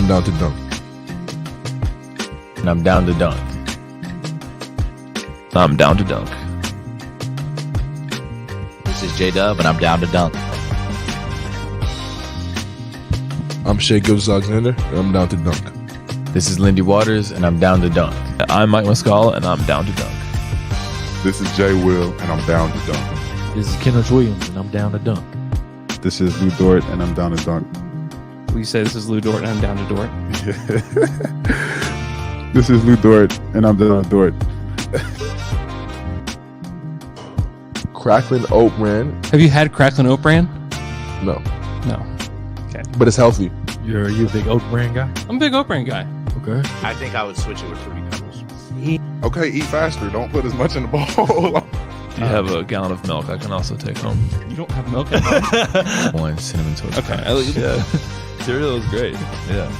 I'm down to dunk. And I'm down to dunk. I'm down to dunk. This is J-Dub, and I'm down to dunk. I'm Shai Gilgeous-Alexander, and I'm down to dunk. This is Lindy Waters, and I'm down to dunk. I'm Mike Muscala, and I'm down to dunk. This is Jay Will, and I'm down to dunk. This is Kenneth Williams, and I'm down to dunk. This is Lou Dort, and I'm down to dunk. Will you say this is Lou Dort and I'm down to Dort? This is Lou Dort, and I'm down to Dort. Cracklin Oat Bran? Have you had Cracklin Oat Bran? No, No. Okay. but it's healthy. Are you a big oat brand guy? I'm a big Oat Bran guy. Okay. I think I would switch it with Fruity Pebbles. Okay, eat faster. Don't put as much in the bowl. You have a gallon of milk I can also take home. You don't have milk at home? One cinnamon toast. Okay. Crunch. Yeah. Cereal is great. Yeah.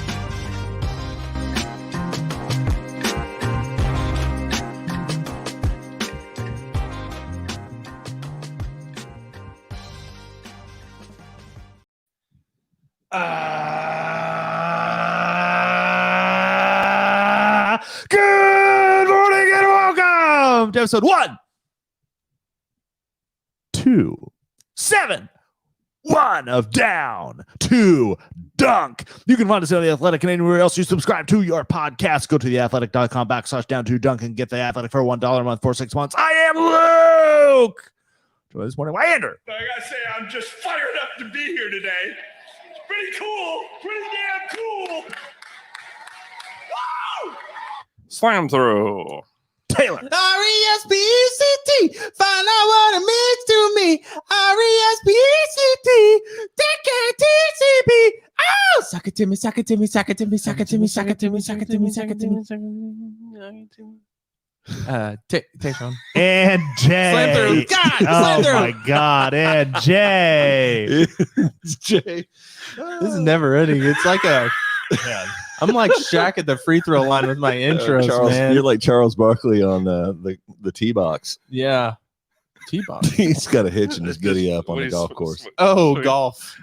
Good morning and welcome to episode 1, 2, 7, 1 of Down to Dunk. You can find us on The Athletic and anywhere else you subscribe to your podcast. Go to theathletic.com/down2dunk and get The Athletic for $1 a month for 6 months. I am Luke. Joined this morning by Andrew. I gotta say, I'm just fired up to be here today. It's pretty cool, pretty damn cool. Woo! Slam through. Taylor. R-E-S-P-E-C-T. Find out what it means to me. R-E-S-P-E-C-T. D-K-T-C-B. Oh, suck it to me, suck it to me, suck it to me, suck it to me, suck it to me, suck it to me, suck it to me. Take on. And Jay. Slam through. God, Oh slam through. my God. And Jay. It's Jay. This is never ending. It's like a. I'm like Shaq at the free throw line with my intros, Charles, man. you're like Charles Barkley on the tee box. Yeah. T-box. He's got a hitch and his giddy up on the golf course. Oh, golf.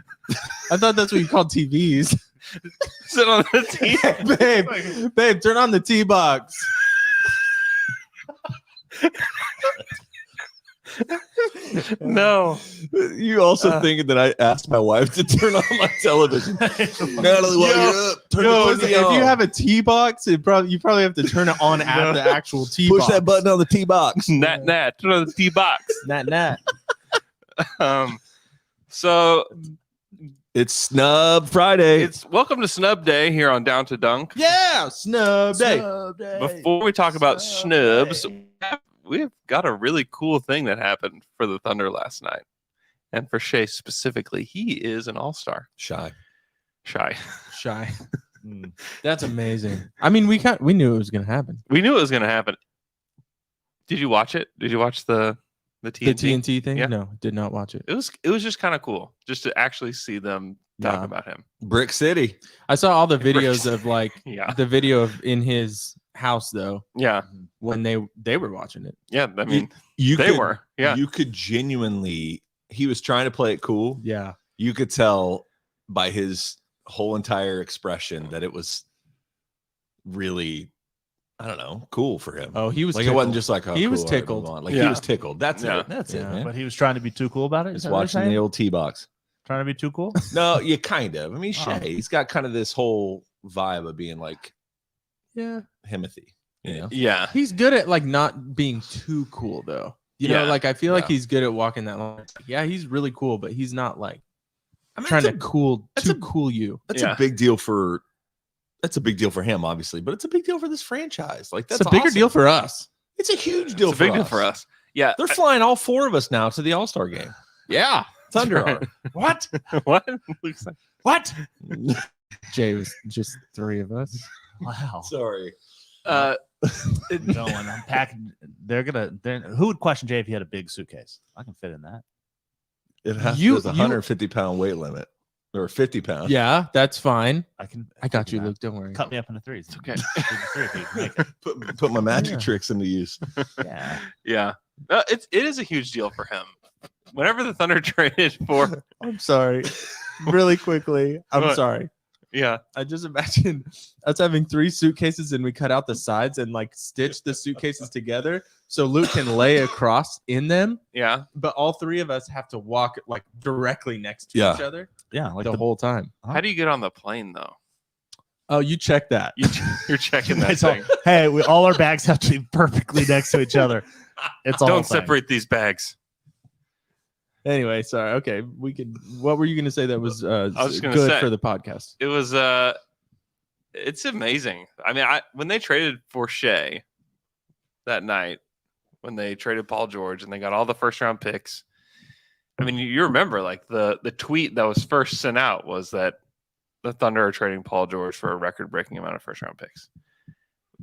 I thought that's what you called TVs. Sit on the tee. Babe, turn on the T-box. No. You also thinking that I asked my wife to turn on my television. Natalie, while you're up, turn Yo, the if TV on. you have a T-box, you probably have to turn it on at the actual T-box. Push that button on the tee box. Nat. Turn on the tee box. Nat. So It's Snub Friday. it's welcome to Snub Day here on Down to Dunk. Yeah, snub day. Before we talk about snubs, we've got a really cool thing that happened for the Thunder last night. And for Shai specifically, he is an all-star. Shy. Shy. That's amazing. I mean, we knew it was gonna happen. We knew it was going to happen. Did you watch it? Did you watch the TNT? The TNT thing? Yeah. No, did not watch it. It was just kind of cool just to actually see them talk Yeah. about him. Brick City. I saw all the videos of like Yeah. the video of in his house though Yeah. when they were watching it. Yeah. I mean, You they could, were. Yeah. You could genuinely, he was trying to play it cool. Yeah. You could tell by his whole entire expression that it was really, I don't know, cool for him. Oh, he was like, tickled. it wasn't just like, oh, He was cool, all right, tickled. move on. Like, Yeah. he was tickled. That's Yeah. it. That's it, Yeah. man. But he was trying to be too cool about it. Just watching the old tee box. Trying to be too cool. No, you kind of. I mean, Oh. Shai, he's got kind of this whole vibe of being like Yeah. Himothy. You know? Yeah. He's good at like not being too cool though. You know, Yeah. like I feel like Yeah. he's good at walking that line. Yeah, he's really cool, but he's not like I mean, trying that's to that's a- cool you. Yeah. a big deal for. That's a big deal for him, obviously, but it's a big deal for this franchise. Like that's It's a bigger awesome. deal for us. It's a huge deal. It's a big deal for us. Yeah. They're flying all four of us now to the All-Star game. Yeah. Thunder right. are. What? What? Luke's like, What? Jay was just three of us. Wow. Sorry. Going. I'm packing. Who would question Jay if he had a big suitcase? I can fit in that. It has You- there's a you- 150-pound weight limit or 50 pounds. Yeah, that's fine. I can. I got can you, do that. Luke. Don't worry. Cut me up into threes. It's okay. Put my magic Yeah. tricks into use. Yeah. Yeah. It is a huge deal for him. Whenever the Thunder traded for I'm sorry. Really quickly. I'm What? sorry. Yeah. I just imagine us having 3 suitcases and we cut out the sides and like stitch the suitcases together so Luke can lay across in them. Yeah. But all 3 of us have to walk like directly next to Yeah. each other Yeah, like the whole time. How do you get on the plane though? Oh, you check that. You're checking that It's all- thing. hey, all our bags have to be perfectly next to each other. It's all Don't separate these bags. Anyway, sorry. Okay, we could. What were you going to say that was was just gonna good say- for the podcast? It was it's amazing. I mean, when they traded for Shai that night, when they traded Paul George and they got all the first round picks. I mean, you remember like the tweet that was first sent out was that the Thunder are trading Paul George for a record-breaking amount of first-round picks.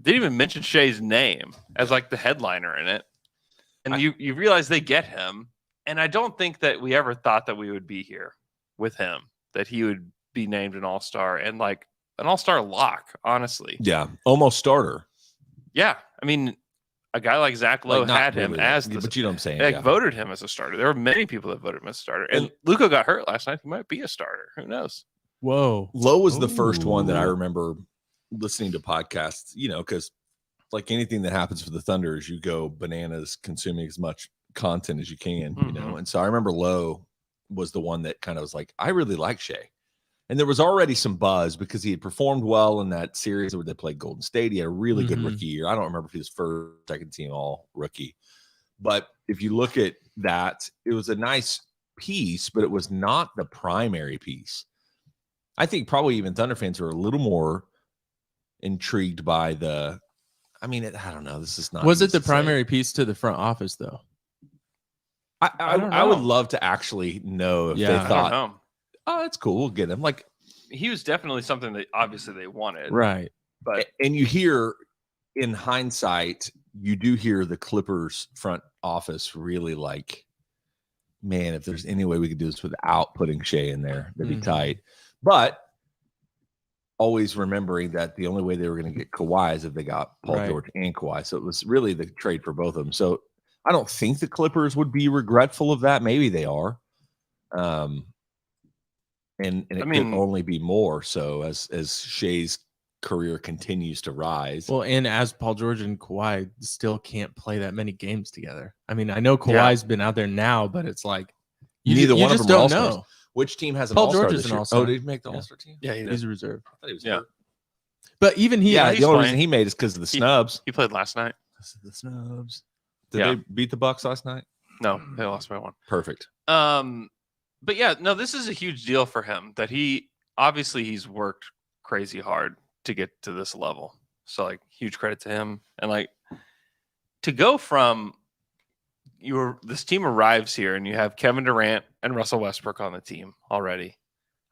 Didn't even mention Shai's name as like the headliner in it, and you realize they get him. And I don't think that we ever thought that we would be here with him, that he would be named an all-star and like an all-star lock. Honestly, Yeah, almost starter. yeah. I mean, a guy like Zach Lowe Like, not had him really, as but the. you know what I'm saying. Like Yeah. voted him as a starter. There were many people that voted him as a starter, and Luka got hurt last night. He might be a starter. Who knows? Whoa. Lowe was the first one that I remember listening to podcasts, because like anything that happens for the Thunder is you go bananas consuming as much content as you can, And so I remember Lowe was the one that kind of was like, I really like Shai. And there was already some buzz because he had performed well in that series where they played Golden State. He had a really good rookie year. I don't remember if he was first, second team all rookie. But if you look at that, it was a nice piece, but it was not the primary piece. I think probably even Thunder fans are a little more intrigued by I don't know. This is not. Was it easy the to say. primary piece to the front office though? I would love to actually know if they Yeah. I I don't thought, know. oh, that's cool. We'll get him. Like, He was definitely something that obviously they wanted, Right. but and you hear in hindsight, you do hear the Clippers front office really like, man, if there's any way we could do this without putting Shai in there, that'd be tight. But always remembering that the only way they were going to get Kawhi is if they got Paul Right. George and Kawhi. So it was really the trade for both of them. So I don't think the Clippers would be regretful of that. Maybe they are. And it could only be more so as Shai's career continues to rise. Well, and as Paul George and Kawhi still can't play that many games together. I mean, I know Kawhi's been out there now, but it's like Neither one of just them are don't all-stars. know. Which team has an Paul all-star George is this an year? all-star. Oh, did he make the Yeah. all-star team? yeah, he did. He's a reserve. I thought he was Yeah. hurt. But even he, Yeah, he's the only playing. reason he made is because of the snubs. He played last night. The snubs. Did Yeah. they beat the Bucks last night? No, they lost by 1. Perfect. But yeah, no, this is a huge deal for him that he's worked crazy hard to get to this level. So like huge credit to him. And like to go from this team arrives here and you have Kevin Durant and Russell Westbrook on the team already.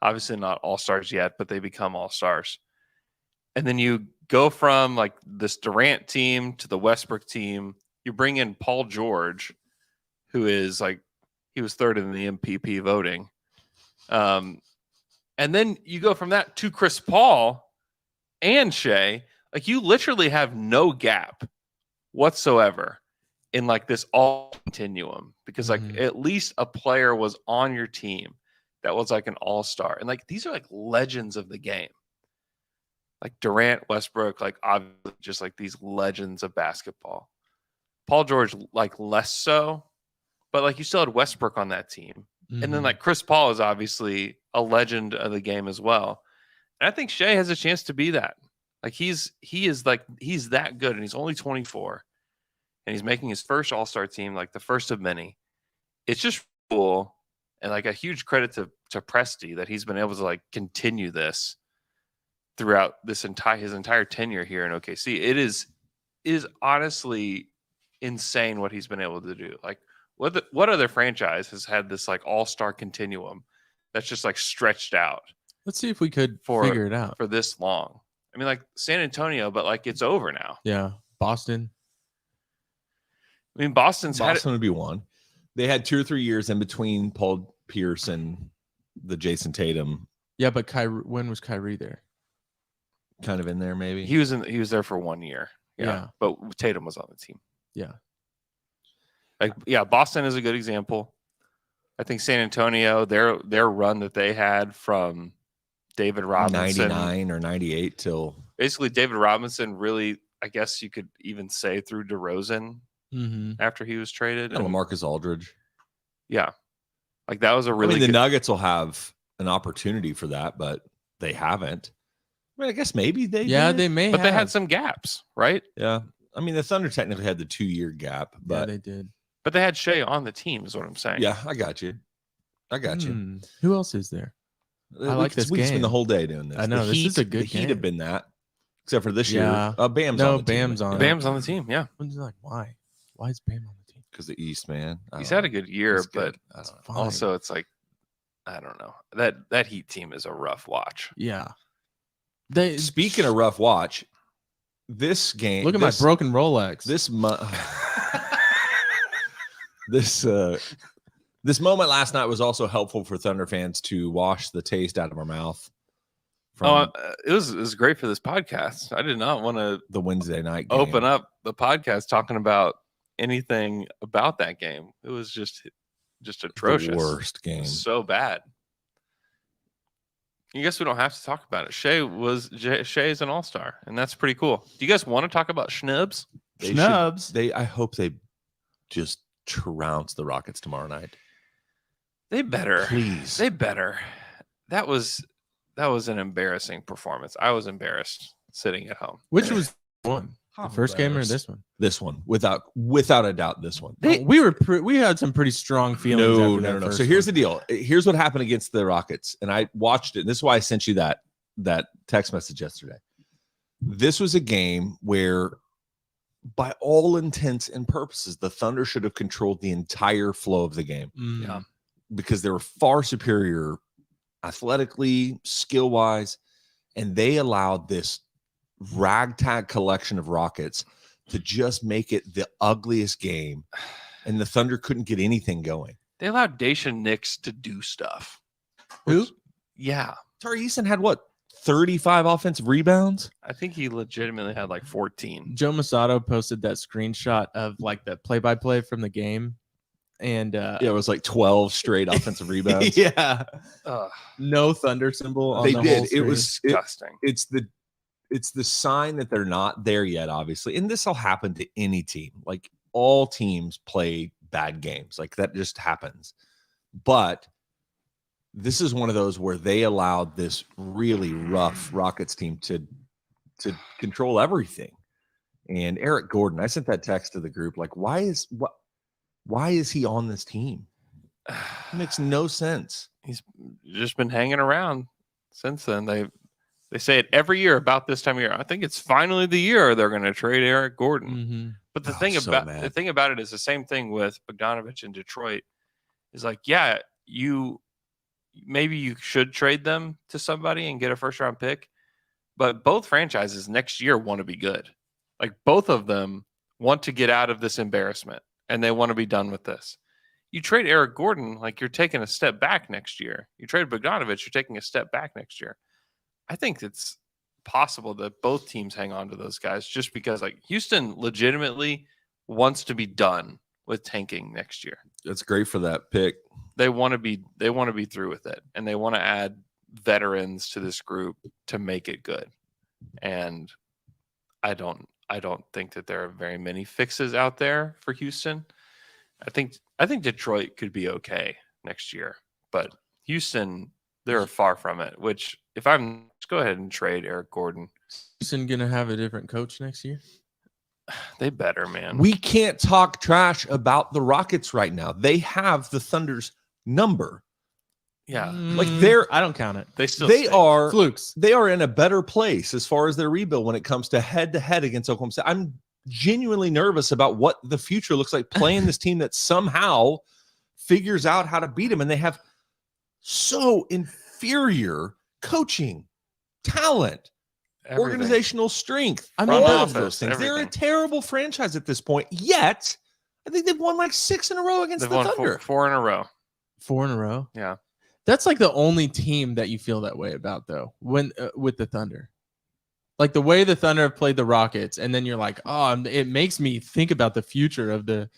Obviously not all-stars yet, but they become all-stars. And then you go from like this Durant team to the Westbrook team. You bring in Paul George, who is like, he was third in the MVP voting. And then you go from that to Chris Paul and Shai. Like you literally have no gap whatsoever in like this all continuum because like at least a player was on your team that was like an all-star. And like these are like legends of the game. Like Durant, Westbrook, like obviously just like these legends of basketball. Paul George, like less so, but like you still had Westbrook on that team. And then like Chris Paul is obviously a legend of the game as well. And I think Shai has a chance to be that. Like he's that good and he's only 24 and he's making his first all-star team, like the first of many. It's just cool. And like a huge credit to Presti that he's been able to like continue this throughout his entire tenure here in OKC. It is honestly insane what he's been able to do. Like what other franchise has had this like all-star continuum that's just like stretched out let's see if we could figure it out. for this long? I mean, like San Antonio, but like it's over now. Yeah. Boston. I mean, Boston would be one. They had 2 or 3 years in between Paul Pierce and the Jason Tatum Yeah, but when was Kyrie there? kind of in there, maybe. he was there for 1 year. Yeah. But Tatum was on the team. Yeah. Like, yeah, Boston is a good example. I think San Antonio, their run that they had from David Robinson. 99 or 98 till Basically, David Robinson really, I guess you could even say, through DeRozan after he was traded. and LaMarcus Aldridge. Yeah. Like that was a really I mean, the good, Nuggets will have an opportunity for that, but they haven't. I mean, I guess maybe they did. they may but they had have. some gaps, right? Yeah. I mean, the Thunder technically had the 2-year gap, Yeah, but they did. But they had Shai on the team, is what I'm saying. yeah, I got you. I got you. Who else is there? I like this We could spend game. the whole day doing this. I know, The this is a good The Heat game. have been that, except for this Yeah. year. Bam's No, on the Bam's team. on it. Bam's on the team. Yeah. I'm just like, why? Why is Bam on the team? Because the East, man. I He's don't had a know. good year, He's but good. I don't know. Fine. also it's like, I don't know. That Heat team is a rough watch. Yeah. They Speaking of rough watch, this game. look at my broken Rolex. This this moment last night was also helpful for Thunder fans to wash the taste out of our mouth from It was great for this podcast. I did not want to the Wednesday night game. open up the podcast talking about anything about that game. It was just atrocious. The worst game. So bad. I guess we don't have to talk about it. Shai is an all-star, and that's pretty cool. Do you guys want to talk about SNUBS? They should- SNUBS. I hope they just trounce the Rockets tomorrow night. They better. Please. They better. That was an embarrassing performance. I was embarrassed sitting at home. Which was one? The I'm first game or embarrassed. this one? This one, without a doubt, this one. We had some pretty strong feelings. No. after that first So here's one. the deal. Here's what happened against the Rockets, and I watched it. And this is why I sent you that text message yesterday. This was a game where, by all intents and purposes, the Thunder should have controlled the entire flow of the game Yeah. because they were far superior athletically, skill wise, and they allowed this ragtag collection of Rockets to just make it the ugliest game, and the Thunder couldn't get anything going. They allowed Dacian Nix to do stuff. Who? Yeah. Tari Eason had what, 35 offensive rebounds? I think he legitimately had like 14. Joe Masato posted that screenshot of like the play-by-play from the game, and Yeah, it was like 12 straight offensive rebounds. yeah, Ugh, no thunder symbol. On They the did. whole It screen. was disgusting. it's the sign that they're not there yet, obviously. And this will happen to any team. Like, all teams play bad games. Like, that just happens. But this is one of those where they allowed this really rough Rockets team to control everything. And Eric Gordon, I sent that text to the group, like, why is he on this team? It makes no sense. He's just been hanging around since then. They say it every year about this time of year. I think it's finally the year they're going to trade Eric Gordon. Mhm. But the Oh, thing so about mad. the thing about it is the same thing with Bogdanovich in Detroit. Is like, yeah, maybe you should trade them to somebody and get a first round pick, but both franchises next year want to be good. Like, both of them want to get out of this embarrassment and they want to be done with this. You trade Eric Gordon, like, you're taking a step back next year. You trade Bogdanovich, you're taking a step back next year. I think it's possible that both teams hang on to those guys just because, like, Houston legitimately wants to be done with tanking next year. That's great for that pick. They want to be through with it, and they want to add veterans to this group to make it good. And I don't think that there are very many fixes out there for Houston. I think Detroit could be okay next year, but Houston, they're far from it. Which, if let's go ahead and trade Eric Gordon. Houston gonna have a different coach next year. They better, man. We can't talk trash about the Rockets right now. They have the Thunder's number. Yeah, Like, they're I don't count it. they still they stink. are Flukes. they are in a better place as far as their rebuild when it comes to head against Oklahoma State. I'm genuinely nervous about what the future looks like playing this team that somehow figures out how to beat them, and they have so inferior coaching, talent, Everything. organizational strength. I I mean, mean, all front of those office, things. They're a everything. terrible franchise at this point. Yet, I think they've won like 6 in a row against They've the won Thunder. four in a row. 4 in a row. Yeah. That's like the only team that you feel that way about, though, when with the Thunder. Like, the way the Thunder have played the Rockets, and then you're like, oh, it makes me think about the future of the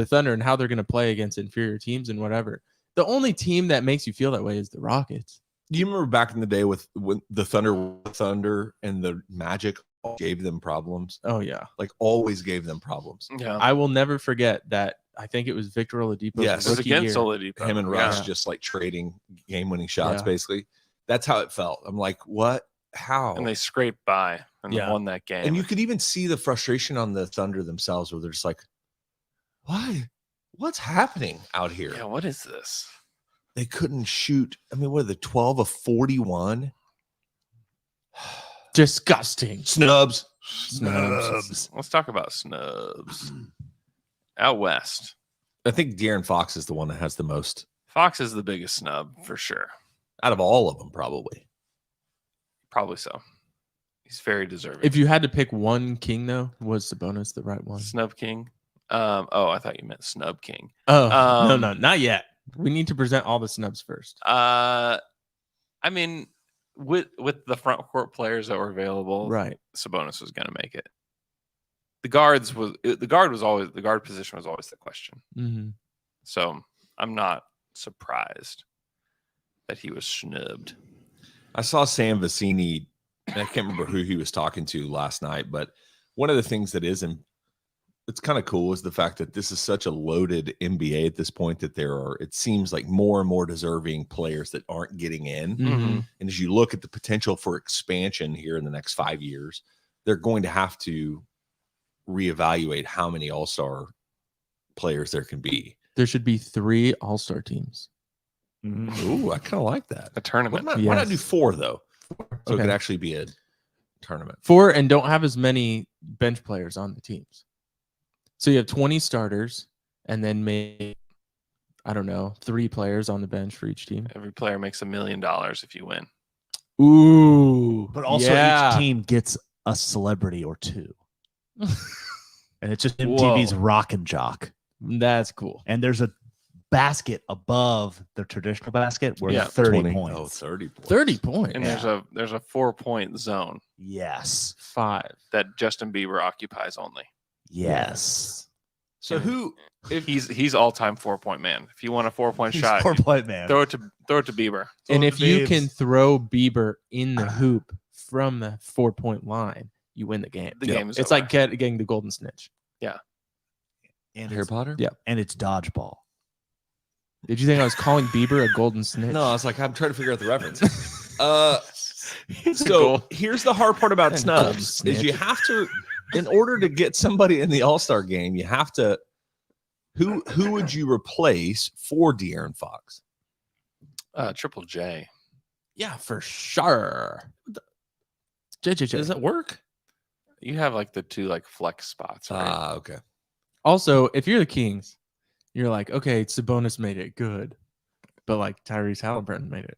Thunder and how they're going to play against inferior teams and whatever. The only team that makes you feel that way is the Rockets. You remember back in the day when the Thunder and the Magic gave them problems? Oh yeah. Like always gave them problems. Yeah. I will never forget that. I think it was Victor Oladipo's Yes. It was rookie against year. Oladipo. Him and Russ Yeah. just like trading game-winning shots, Yeah. basically. That's how it felt. I'm like, what? How? And they scraped by and Yeah. won that game. And you could even see the frustration on the Thunder themselves, where they're just like, "Why? What's happening out here?" yeah, what is this? They couldn't shoot. I mean, what are the 12 of 41? Disgusting. Snubs. Snubs. Let's talk about snubs. Out west, I think De'Aaron Fox is the one that has the most Fox is the biggest snub for sure. out of all of them, probably. Probably so. He's very deserving. If you had to pick one king, though, was Sabonis the right one? Snub King. Oh, I thought you meant Snub King. Oh, Um, no, not yet. We need to present all the snubs first. I mean, with the front court players that were available, Right. Sabonis was going to make it. The guard position was always the question. Mm-hmm. So I'm not surprised that he was snubbed. I saw Sam Vecini. I can't remember who he was talking to last night, but one of the things that it's kind of cool is the fact that this is such a loaded NBA at this point that it seems like more and more deserving players that aren't getting in. Mm-hmm. And as you look at the potential for expansion here in the next 5 years, they're going to have to reevaluate how many all-star players there can be. There should be 3 all-star teams. Ooh, I kind of like that. A tournament. Why not do 4 though? So it Okay. could actually be a tournament. 4 and don't have as many bench players on the teams. So you have 20 starters and then maybe, I don't know, 3 players on the bench for each team. Every player makes $1 million if you win. Ooh. But also yeah. each team gets a celebrity or 2. And it's just MTV's Rock and Jock. That's cool. And there's a basket above the traditional basket where Yeah, 30 20. points. Oh, 30 points. 30 points. And there's a 4-point zone Yes. 5. that Justin Bieber occupies only. Yes. So who He's all-time 4-point man. If you want a 4-point He's shot, 4-point man. throw it to Bieber. And Throw if the you Biebs. can throw Bieber in the hoop from the 4-point line, you win the game. The game is It's over. like getting the golden snitch. And Harry it's, Potter? Yeah. and it's dodgeball. Did you think I was calling Bieber a golden snitch? No, I was like, I'm trying to figure out the reference. He's a So goal. here's the hard part about And snubs golden is you have to, in order to get somebody in the All-Star game, you have to. Who would you replace for De'Aaron Fox? Triple J. Yeah, for sure. JJJ. Does that work? You have like the 2 like flex spots, right? Okay. Also, if you're the Kings, you're like, okay, Sabonis made it good, but like Tyrese Halliburton made it.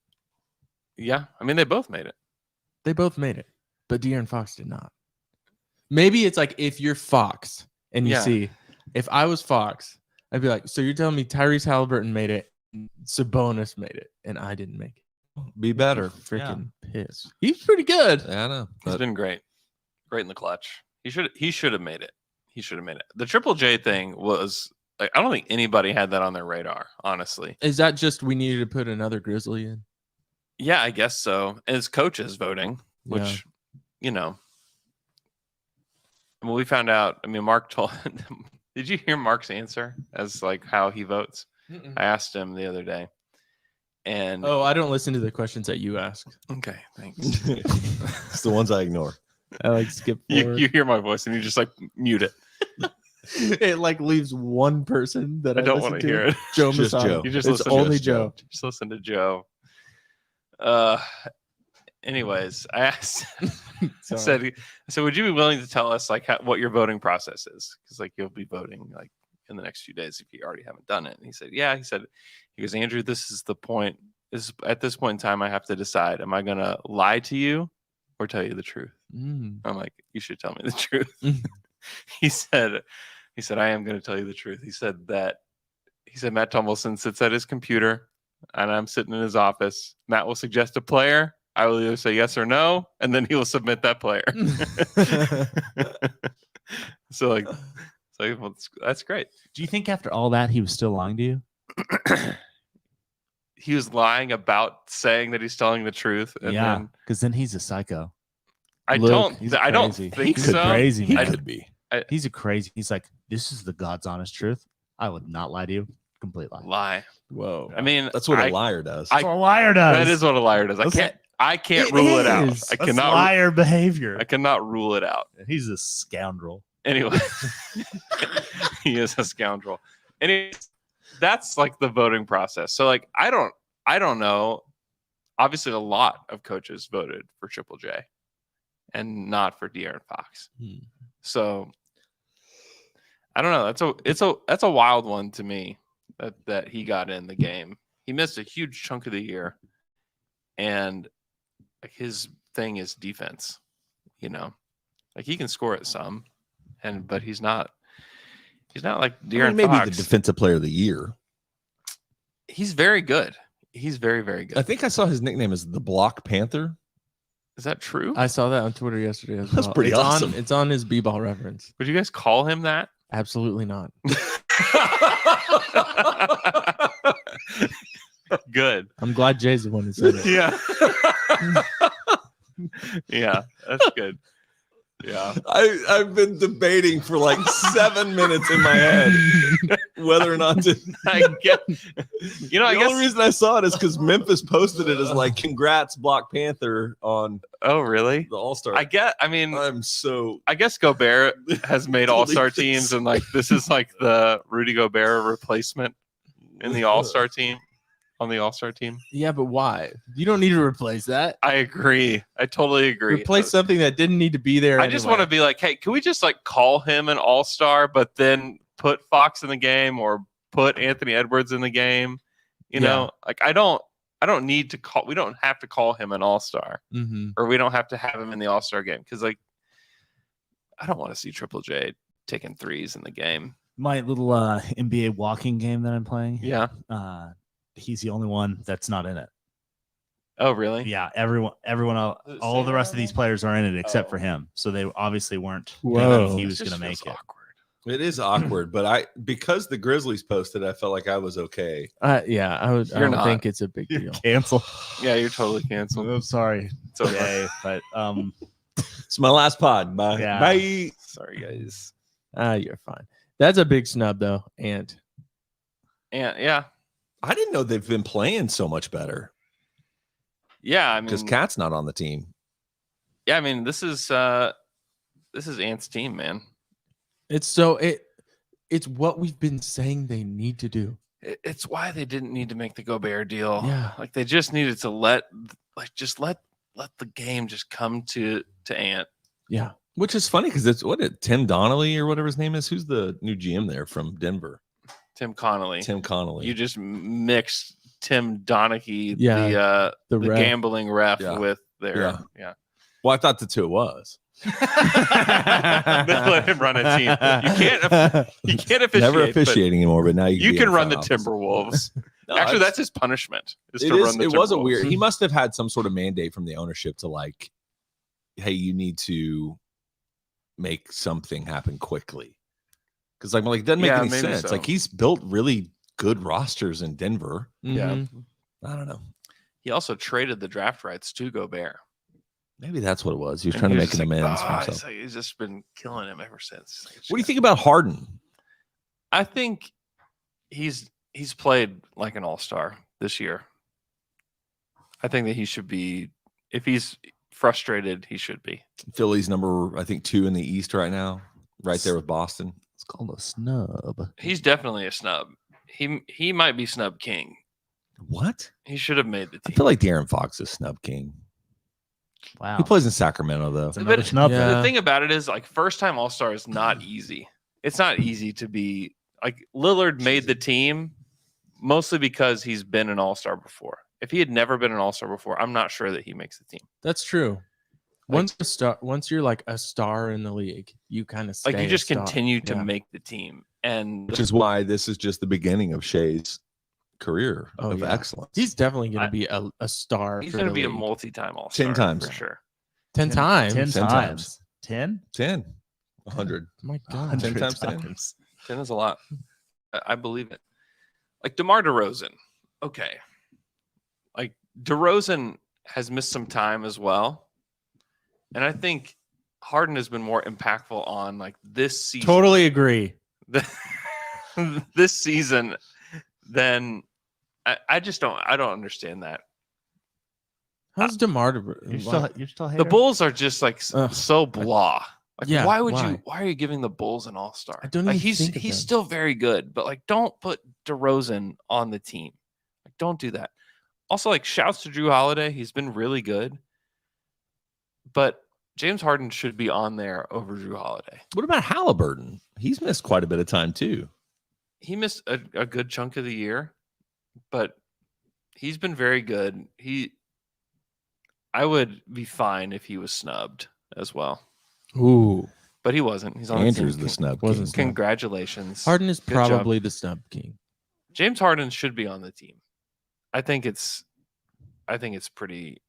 Yeah. I mean, they both made it. They both made it, but De'Aaron Fox did not. Maybe it's like if you're Fox and you Yeah. see, if I was Fox, I'd be like, so you're telling me Tyrese Halliburton made it, Sabonis made it, and I didn't make it. Be better. Freaking pissed. He's pretty good. Yeah, I know. He's been great. Great in the clutch. He should have made it. He should have made it. The Triple J thing was like, I don't think anybody had that on their radar, honestly. Is that just we needed to put another Grizzly in? Yeah, I guess so. And his coach is voting, which, you know. Well, we found out. I mean, Mark told. Did you hear Mark's answer as like how he votes? I asked him the other day, and Oh, I don't listen to the questions that you ask. okay, thanks. It's the ones I ignore. I like skip you forward. hear my voice and you just like mute it. It like leaves one person that I don't listen want to hear it. Joe Just Masada. Joe. You just It's listen only to Joe. Just listen to Joe. Anyways, I asked. I Sorry. said, would you be willing to tell us like what your voting process is? Because like you'll be voting like in the next few days if you already haven't done it. And he said, yeah. He goes, Andrew, this is the point. At this point in time, I have to decide: am I gonna lie to you or tell you the truth? Mm. I'm like, you should tell me the truth. Mm. He said, I am going to tell you the truth. He said Matt Tumbleson sits at his computer and I'm sitting in his office. Matt will suggest a player. I will either say yes or no, and then he will submit that player. so well, that's great. Do you think after all that he was still lying to you? he was lying about saying that he's telling the truth. And yeah, then because then he's a psycho. I Luke, don't crazy. think He's so. crazy, He man. could be. He's a crazy. He's like, this is the God's honest truth. I would not lie to you. Complete lie. Lie. Whoa. I mean, That's what a liar does. That's what a liar does. That is what a liar does. I can't rule it out. is. I That's cannot. liar behavior. I cannot rule it out. He's a scoundrel. Anyway, he is a scoundrel. Anyway, that's like the voting process. So like, I don't know. Obviously, a lot of coaches voted for Triple J, and not for De'Aaron Fox. So I don't know. That's a wild one to me that he got in the game. He missed a huge chunk of the year, and like his thing is defense. You know, like he can score at some, but he's not like De'Aaron maybe Fox. the defensive player of the year. He's very good. He's very, very good. I think I saw his nickname as the Block Panther. Is that true? I saw that on Twitter yesterday as well. That's pretty awesome. It's on his b-ball reference. Would you guys call him that? Absolutely not. Good. I'm glad Jay's the one who said it. Yeah. Yeah, that's good. Yeah. I've been debating for like 7 minutes in my head whether or not to. I guess The only reason I saw it is because Memphis posted it as like, "Congrats, Block Panther" on. Oh, really? The All-Star. I guess Gobert has made All-Star teams, and like this is like the Rudy Gobert replacement in the All-Star team. On the All-Star team. Yeah, but why? You don't need to replace that. I agree. I totally agree. Replace something that didn't need to be there. I just want to be like, hey, can we just like call him an All-Star, but then put Fox in the game or put Anthony Edwards in the game? You know, like I don't need to call. We don't have to call him an All-Star, or we don't have to have him in the All-Star game because like I don't want to see Triple J taking threes in the game. My little NBA walking game that I'm playing. Yeah. He's the only one that's not in it. Oh, really? Yeah, everyone, all the rest of these players are in it except for him. So they obviously weren't Whoa. thinking he was going to make it. Awkward. It is awkward, but because the Grizzlies posted, I felt like I was okay. Yeah, I don't think it's a big deal. Cancel. Yeah, you're totally canceled. I'm sorry. It's okay. Okay, but It's my last pod. Bye. Yeah. Bye. Sorry, guys. You're fine. That's a big snub though, and yeah. I didn't know they've been playing so much better. Yeah, I mean, Because Cat's not on the team. Yeah, I mean, this is Ant's team, man. it's what we've been saying they need to do. It's why they didn't need to make the Gobert deal. Yeah. Like they just needed to let the game just come to Ant. Yeah. Which is funny because it's Tim Donnelly or whatever his name is. Who's the new GM there from Denver? Tim Connolly. You just mixed Tim Donaghy, Yeah, the ref. gambling ref, Yeah. with their Yeah. Well, I thought that's who it was. They let him run a team. You can't officiate. Never officiating anymore, but now You be can in run the front office. Timberwolves. No, Actually, that's his punishment. Is it to run the it was a Timberwolves. weird. He must have had some sort of mandate from the ownership to like, hey, you need to make something happen quickly. Because like it doesn't make any maybe sense. so. Like he's built really good rosters in Denver. Yeah. Mhm. I don't know. He also traded the draft rights to Gobert. Maybe that's what it was. He was And trying to he make was an just like, amends for "Ah," himself. he's just been killing him ever since. What do you think about Harden? I think he's played like an all-star this year. I think that he should be, if he's frustrated, he should be. Philly's number, I think, 2 in the East right now, right there with Boston. it's called a snub. He's definitely a snub. He might be snub king. What? He should have made the I team. feel like De'Aaron Fox is snub king. Wow. He plays in Sacramento though. It's another But snub. yeah. the thing about it is, like, first-time all-star is not easy. It's not easy to be like Lillard made the team mostly because he's been an all-star before. If he had never been an all-star before, I'm not sure that he makes the team. That's true. Once you're like a star in the league, you kind of Like you just continue. continue to Yeah. make the team, and Which is why this is just the beginning of Shai's career Oh, of yeah. excellence. He's definitely going to be a star. he's for going to the be a league. multi-time all-star 10 times. for sure. 10 times. 10 10 times. 10? 10, 100. Oh my God. 100 10 times 10. 10 is a lot. I believe it. Like DeMar DeRozan. Okay. like DeRozan has missed some time as well. And I think Harden has been more impactful on like this season. Totally agree. This season than I just don't understand that. How's DeMar? You're still The Bulls are just like so blah. Like, Yeah, why why? are you giving the Bulls an all-star? I don't like even think of he's them. still very good, but like don't put DeRozan on the team. Like don't do that. Also, like shouts to Drew Holiday. He's been really good. But James Harden should be on there over Drew Holiday. What about Halliburton? He's missed quite a bit of time too. He missed a good chunk of the year, but he's been very good. I would be fine if he was snubbed as well. Ooh, But he wasn't. He's on Andrew's the the team. snub. Wasn't king. snub. Congratulations. Harden is Good job. probably the snub king. James Harden should be on the team. I think it's pretty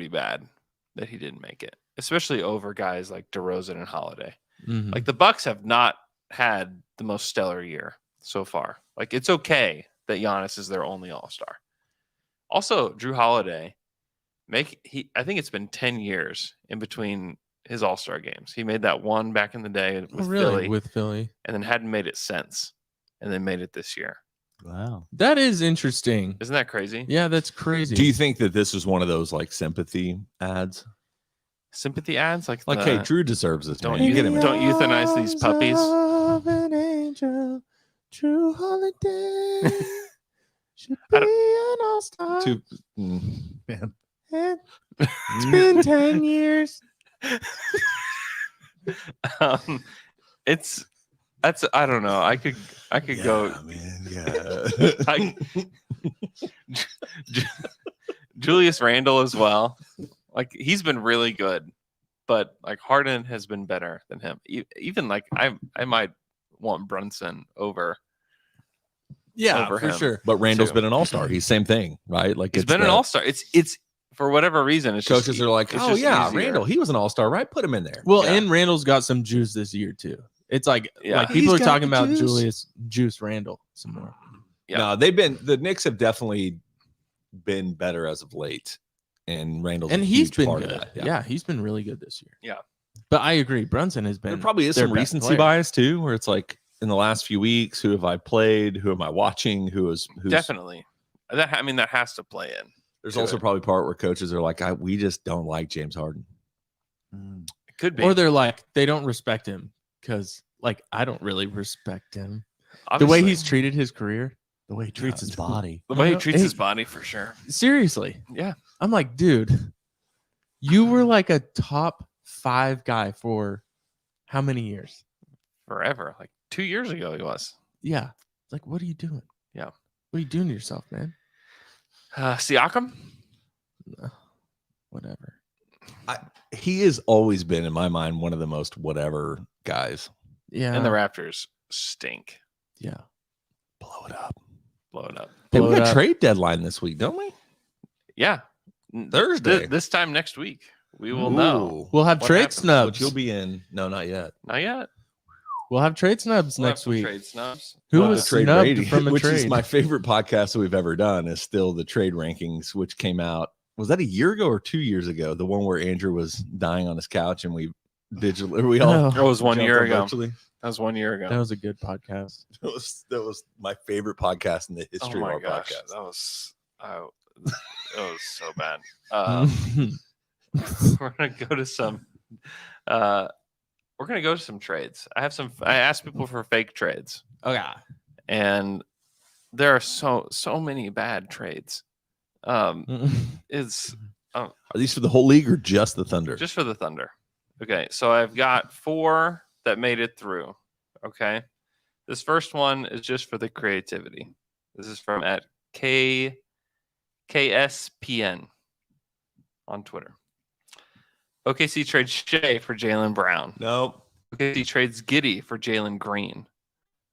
bad that he didn't make it, especially over guys like DeRozan and Holiday. Mhm. Like the Bucks have not had the most stellar year so far. Like it's okay that Giannis is their only all-star. Also, Drew Holiday, I think it's been 10 years in between his all-star games. He made that one back in the day with Philly, With Philly. and then hadn't made it since, and then made it this year. Wow. That is interesting. Isn't that crazy? Yeah, that's crazy. Do you think that this was one of those like sympathy ads? Sympathy ads like Hey, Drew deserves this. don't man. you Get him in. don't euthanize these puppies. An angel, Drew Holiday should I be don't- an all-star. Man. It's been 10 years. That's I don't know. I could go. Man, yeah. Julius Randle as well. Like he's been really good, but like Harden has been better than him. Even like I might want Brunson over. Yeah, Over for him. sure. But Randall's too. been an all-star. He's same thing, right? Like He's it's been an the- all-star. It's for whatever reason. It's Coaches just, are like, it's oh just yeah, easier. Randall, he was an all-star, right? Put him in there. Well, Yeah. and Randall's got some juice this year too. It's like Yeah. like people He's are got talking about juice. Julius Juice Randall some more. Yeah. No, the Knicks have definitely been better as of late, and Randall's And a he's huge been part good. of that. Yeah, he's been really good this year. Yeah. But I agree, Brunson has been. There probably is their some best recency player. bias too, where it's like in the last few weeks, who have I played? Who am I watching? Who's Definitely. That has to play in. There's to also it. probably part where coaches are like, we just don't like James Harden. It could be. Or they're like they don't respect him because like I don't really respect him. The Obviously, way he's treated his career. The way he treats his body. the way he No, treats hey. his body for sure. Seriously. Yeah. I'm like, dude, you were like a top 5 guy for how many years? Forever. Like 2 years ago he was. Yeah. Like, what are you doing? Yeah. What are you doing to yourself, man? Siakam? Whatever. He has always been, in my mind, one of the most whatever guys. Yeah. And the Raptors stink. yeah. Blow it up. Blow it up. Hey, Blow we it got up. trade deadline this week, don't we? Yeah. Thursday. This time next week. We will know. Ooh. We'll have What trade happens? Which snubs. you'll be in. No, not yet. Not yet. We'll have trade snubs We'll have next some week. Trade snubs. Who The was trade snubbed rating, from a which trade? is my favorite podcast that we've ever done, is still the trade rankings, which came out. Was that a year ago or 2 years ago? The one where Andrew was dying on his couch and we all Oh, It was 1 jumped year on ago. virtually. That was 1 year ago. that was a good podcast. That was my favorite podcast in the history of our podcast. That was so bad. We're gonna go to some trades. I asked people for fake trades, Okay. and there are so many bad trades. It's Are these for the whole league or just the Thunder? just for the Thunder. Okay, so I've got 4 that made it through. Okay, this first one is just for the creativity. This is from at KSPN on Twitter. OKC trades Shea for Jaylen Brown. No. OKC trades Giddey for Jalen Green.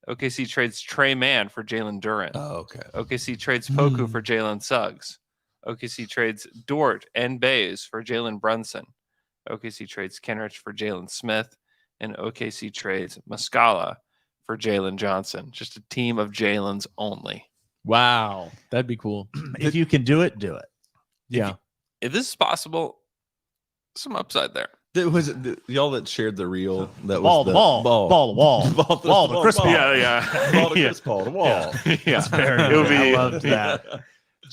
OKC trades Trey Mann for Jalen Duren. Oh, okay. OKC trades Poku for Jalen Suggs. OKC trades Dort and Bays for Jalen Brunson. OKC trades Kenrich for Jalen Smith. And OKC trades Muscala for Jalen Johnson. Just a team of Jalen's only. Wow, that'd be cool. If you can do it, do it. Yeah. If this is possible, some upside there. Was it y'all that shared the reel? That Ball was the wall. Ball the wall. Ball the Chris Paul. Yeah. Ball to Chris Paul. The wall. Yeah. It would be. I loved that.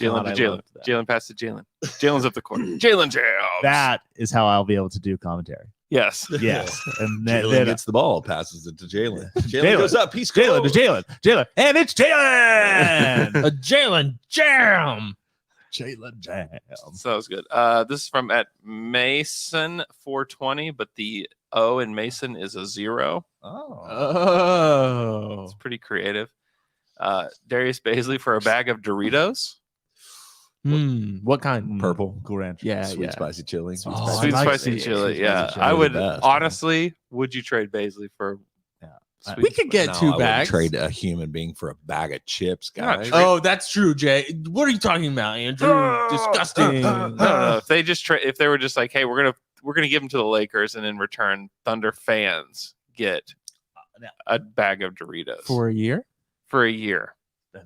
Jalen God, to I Jalen. loved that. Jalen pass to Jalen. Jalen's up the court. Jalen jams. That is how I'll be able to do commentary. Yes. Yes. And Jalen gets the ball, passes it to Jalen. Jalen Jalen goes up. He's Jalen to Jalen. And it's Jalen. A Jalen jam. Jalen Jam. So that was good. This is from at Mason 420, but the O in Mason is a 0. Oh. It's pretty creative. Darius Baisley for a bag of Doritos. What kind? Purple. Cool Ranch. Yeah, Sweet yeah. spicy chili. Oh, Sweet I like spicy it. chili. Sweet Yeah. spicy chili I is would the best, honestly, would you trade Baisley for Yeah. We could get No, I 2 wouldn't bags. trade a human being for a bag of chips, Not guys. trade- Oh, that's true, Jay. What are you talking about, Andrew? Disgusting. No. If they just if they were just like, hey, we're gonna give them to the Lakers, and in return, Thunder fans get a bag of Doritos For a year? for a year.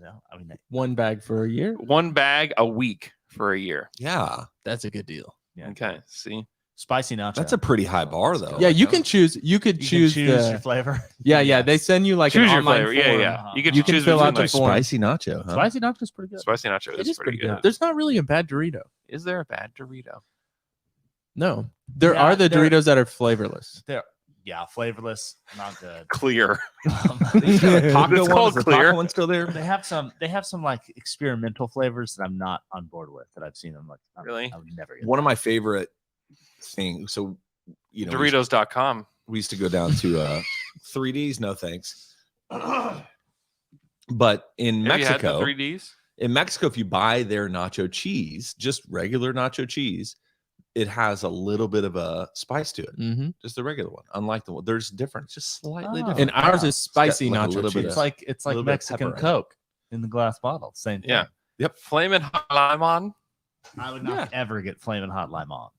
No, I mean, 1 bag for a year? One bag a week for a year. Yeah, That's a good deal. Yeah. Okay. See. spicy nacho. that's a pretty high bar, though. Yeah, you can choose. You could You choose, can choose the. your flavor. Yeah. They send you like Choose an your online flavor. Yeah, form. yeah. You can You can choose fill between out the like form. Spicy nacho, huh? Spicy nacho is pretty good. spicy nacho It is is pretty good. There's not really a bad Dorito. Is there a bad Dorito? No, there Yeah, are the there- Doritos that are flavorless. Yeah, flavorless, not good. Clear. Taco It's one, called is the clear. taco one still there? They have some like experimental flavors that I'm not on board with that I've seen them like. Really? I would never get One of my favorite things. So, you know, Doritos.com. we used to go down to 3Ds. No thanks. But in Have you had the Mexico, 3Ds? if you buy their nacho cheese, just regular nacho cheese, it has a little bit of a spice to it. Mm-hmm. Just the regular one. Unlike the one, there's different. It's just slightly Oh. different. And ours Yeah. is spicy like a nacho little bit cheese. It's like little bit of Mexican pepper in it. Coke in the glass bottle. Same thing. Yeah. Yep. Flamin' Hot Limon. I would not ever get flaming hot lime on.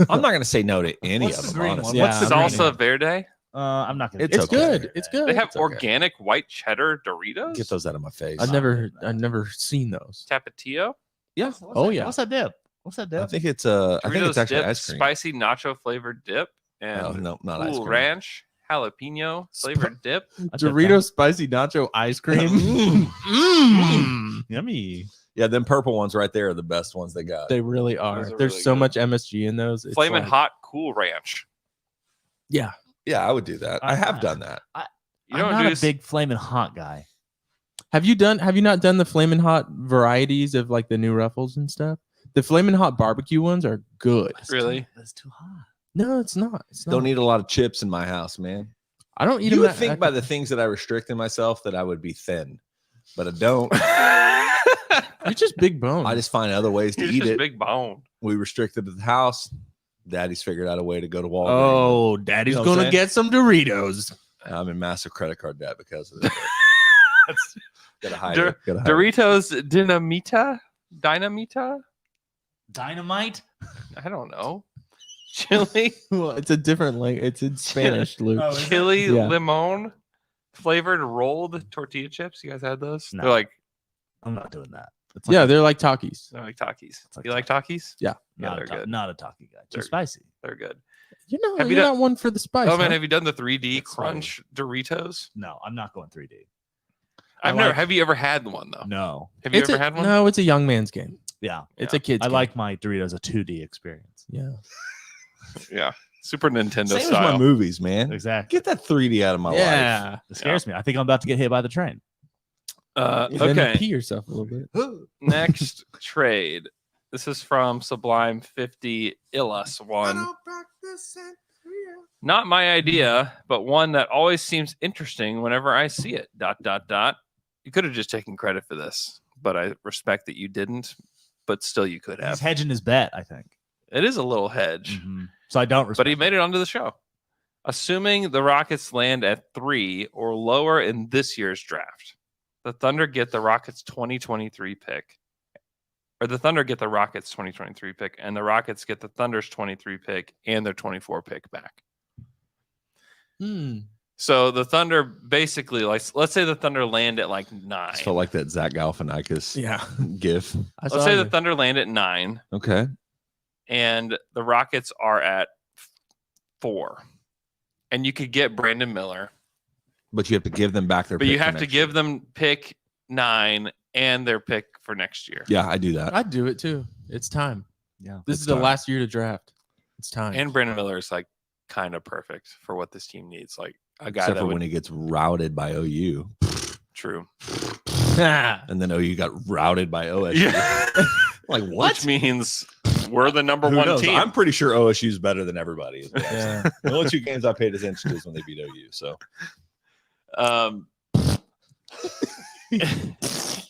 I'm not going to say no to any What's of the them. green honestly. one? Yeah, What's the I'm green Salsa one? Verde. I'm not gonna. It's It's okay. good. It's good. They have It's okay. organic white cheddar Doritos. Get those out of my face. I've never seen those. Tapatio. Yeah. Oh yeah. What's that dip? What's that I dip? think it's I think Doritos it's actually dip, ice cream. spicy nacho flavored dip, and Oh, no, not ice Cool cream. Ranch jalapeno flavored dip. Dorito spicy nacho ice cream. Yummy. Yeah, them purple ones right there are the best ones they got. They really are. Those are There's really so good. much MSG in those. It's Flamin' like- Hot Cool Ranch. Yeah. Yeah, I would do that. I have done that. You I'm don't not do a big flaming hot guy. Have you not done the Flamin' Hot varieties of like the new Ruffles and stuff? The Flamin' Hot barbecue ones are good. Really? That's too hot. No, it's not. It's not. Don't eat a lot of chips in my house, man. I don't eat You them. would think by the things that I restrict in myself that I would be thin, but I don't. You're just big bone. I just find other ways to You're eat just it. big bone. We restricted at the house. Daddy's figured out a way to go to Walgreens. Oh, Daddy's You know what I'm gonna saying? get some Doritos. I'm in massive credit card debt because of it. Gotta hide Dur- it. Gotta hide it. Doritos Dynamita? Dynamite. I don't know. Chili, Well, it's a different language. It's in Spanish, Luke. Oh, is it? chili Yeah. limon flavored rolled tortilla chips. You guys had those? No. They're like I'm not doing that. It's Yeah, they're like Takis. Takis. It's like You like Takis? Yeah. not, they're a good. not a talkie guy. Too They're- spicy. They're good. You know, Have you you're done- not one for the spice. Oh man, huh? have you done the 3D That's crunch Doritos? No, I'm not going 3D. I've I never. like- Have you ever had one though? No. Have you It's ever a, had one? No, it's a young man's game. Yeah. It's Yeah. a kid's I game. like my Doritos a 2D experience. Yeah. Yeah, Super Nintendo Same as style. my movies, man. Exactly. Get that 3D out of my life. Yeah. It scares me. I think I'm about to get hit by the train. Then you Okay. pee yourself a little bit. Next trade. This is from Sublime 50 Illus one. Not my idea, but one that always seems interesting whenever I see it. ... You could have just taken credit for this, but I respect that you didn't. But still, you could He's have. hedging his bet, I think. It is a little hedge, So I don't respect but he made it onto the show. Assuming the Rockets land at 3 or lower in this year's draft, the Thunder get the Rockets 2023 pick. Or the Thunder get the Rockets 2023 pick, and the Rockets get the Thunder's 23 pick and their 24 pick back. So the Thunder basically, like, let's say the Thunder land at like 9. I felt like that Zach Galifianakis gif. Let's say the Thunder land at 9. Okay. And the Rockets are at 4. And you could get Brandon Miller. But you have to give them back their But pick you for have to next give year. them pick 9 and their pick for next year. Yeah, I do that. I'd do it too. It's time. Yeah. This It's is the time. last year to draft. It's time. And Brandon Miller is like kind of perfect for what this team needs. Like a guy Except that for would, when he gets routed by OU. true. And then OU got routed by OSU. Yeah. Like, what? Which means we're the number Who 1 knows? team. I'm pretty sure OSU is better than everybody. Is what I'm saying. The only 2 games I paid attention to is when they beat OU. So,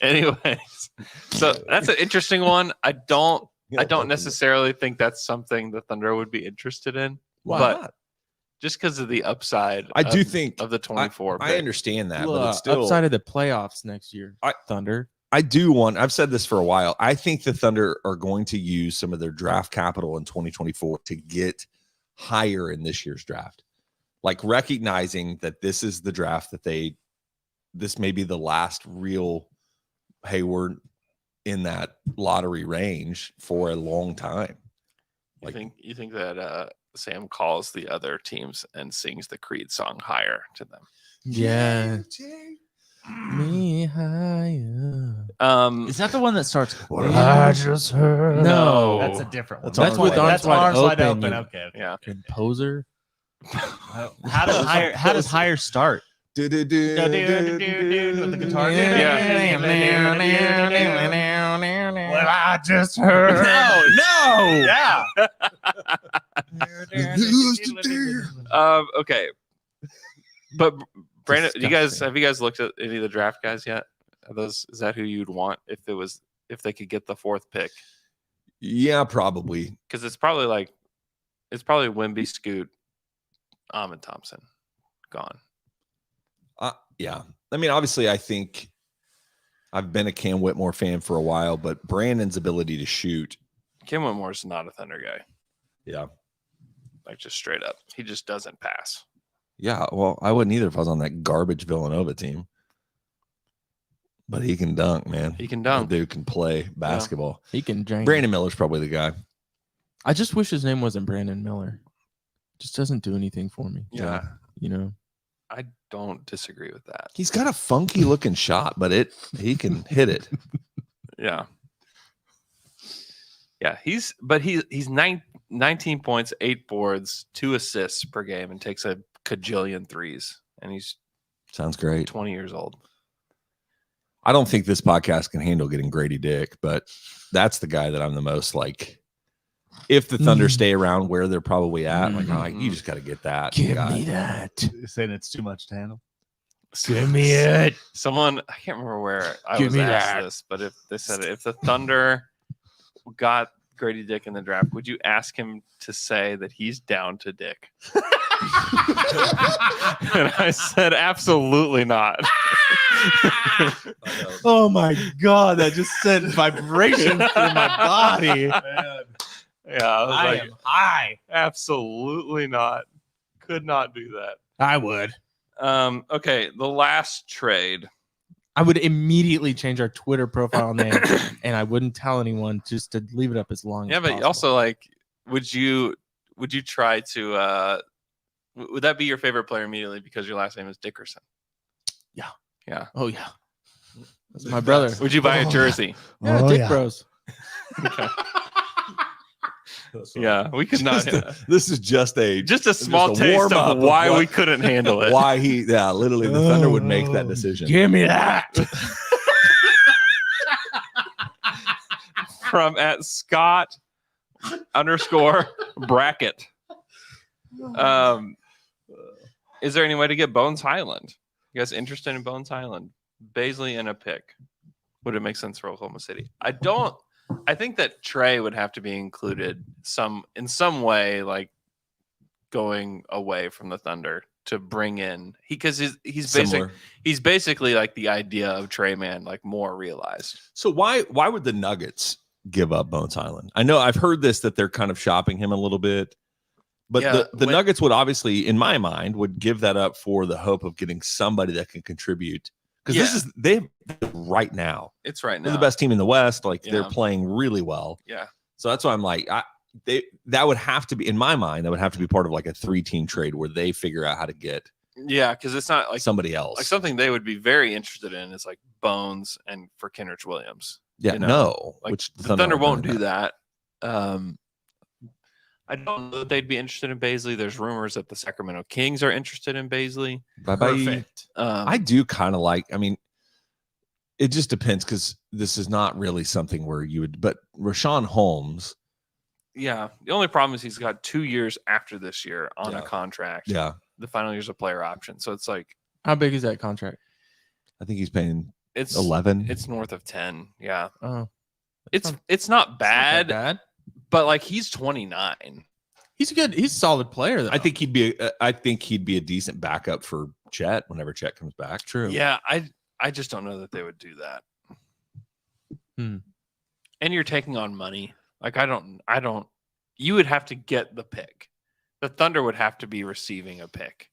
anyways, so that's an interesting one. I don't necessarily think that's something the Thunder would be interested in. Why but not? just because of the upside, I do think of the 24. I understand that, but Look, it's still upside of the playoffs next year. Thunder. I do want. I've said this for a while. I think the Thunder are going to use some of their draft capital in 2024 to get higher in this year's draft, like recognizing that this is the draft that this may be the last real. Hey, we're in that lottery range for a long time. You think that Sam calls the other teams and sings the Creed song higher to them? Yeah. Me higher. Is that the one that starts? What I just heard. No, that's a different one. That's with arms wide open. Okay. Yeah. Composer. How does higher start? With the guitar. What I just heard. No. Yeah. Okay. But Brandon, Disgusting. have you guys looked at any of the draft guys yet? Is that who you'd want if they could get the 4th pick? Yeah, probably. Because it's probably Wemby, Scoot, Ahmed Thompson, gone. Yeah. I mean, obviously, I think I've been a Cam Whitmore fan for a while, but Brandon's ability to shoot. Kim Whitmore's not a Thunder guy. Yeah. Like, just straight up. He just doesn't pass. Yeah. Well, I wouldn't either if I was on that garbage Villanova team. But he can dunk, man. He can dunk. The dude can play basketball. He can drink. Brandon Miller's probably the guy. I just wish his name wasn't Brandon Miller. Just doesn't do anything for me. Yeah. You know? I don't disagree with that. He's got a funky looking shot, but he can hit it. Yeah. Yeah, he's 19 points, 8 boards, 2 assists per game, and takes a cajillion threes. And he's Sounds great. 20 years old. I don't think this podcast can handle getting Grady Dick, but that's the guy that I'm the most like. If the Thunder stay around where they're probably at, like you just got to get that. Give guy. me that. You're saying it's too much to handle. Give me it. Someone, I can't remember where I Give was me asked that. this, but if they said if the Thunder got Grady Dick in the draft, would you ask him to say that he's down to Dick? And I said, absolutely not. Oh my god, that just sent vibrations through my body. Yeah, I was like, am high. absolutely not. Could not do that. I would. Okay, the last trade. I would immediately change our Twitter profile name, and I wouldn't tell anyone just to leave it up as long Yeah, as but possible. also like, would you try to? Would that be your favorite player immediately because your last name is Dickerson? Yeah. Yeah. Oh yeah. That's my brother. Would you buy a jersey? Yeah, Oh, Dick yeah. Bros. Yeah, we could not. This is just a Just a small taste warm-up of why what- we couldn't handle it. why literally the Thunder would make that decision. Give me that. From at Scott_bracket. Is there any way to get Bones Highland? You guys interested in Bones Highland? Baisley and a pick. Would it make sense for Oklahoma City? I think that Trey would have to be included in some way, like going away from the Thunder to bring in because he's basically like the idea of Trey Man, like more realized. So why would the Nuggets give up Bones Highland? I know I've heard this that they're kind of shopping him a little bit, But Yeah, the Nuggets would obviously, in my mind, would give that up for the hope of getting somebody that can contribute. Because this is they right now. It's right now. They're the best team in the West. Like Yeah. they're playing really well. Yeah. So that's why I'm like, that would have to be, in my mind, that would have to be part of like a 3-team trade where they figure out how to get because it's not like somebody else. like something they would be very interested in is like Bones and for Kenrich Williams. Yeah, you know? no. Like Which the Thunder won't do that. I don't know that they'd be interested in Baisley. There's rumors that the Sacramento Kings are interested in Baisley. Perfect. I do kind of like, I mean, it just depends because this is not really something where you would, but Rashawn Holmes. Yeah. The only problem is he's got 2 years after this year on a contract. Yeah. The final year's a player option. So it's like, How big is that contract? I think he's paying it's 11. It's north of 10. Yeah. Oh, It's not bad, bad. but like he's 29. He's a solid player though. I think he'd be a decent backup for Chet whenever Chet comes back. True. Yeah. I just don't know that they would do that. Hmm. And you're taking on money. Like I don't you would have to get the pick. The Thunder would have to be receiving a pick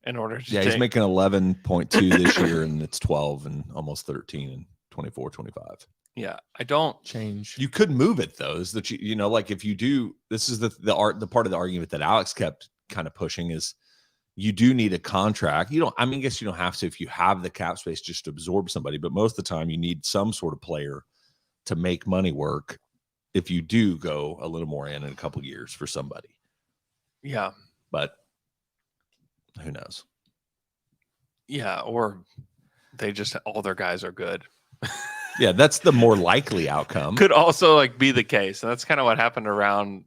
in order to He's making 11.2 this year, and it's 12 and almost 13 and 24, 25. Yeah, I don't change. You could move it though. Is that you know, like if you do, this is the part of the argument that Alex kept kind of pushing is you do need a contract. You don't, I mean, I guess you don't have to if you have the cap space just to absorb somebody, but most of the time you need some sort of player to make money work if you do go a little more in a couple of years for somebody. Yeah. But who knows? Yeah, or they just all their guys are good. Yeah, that's the more likely outcome. Could also like be the case. And that's kind of what happened around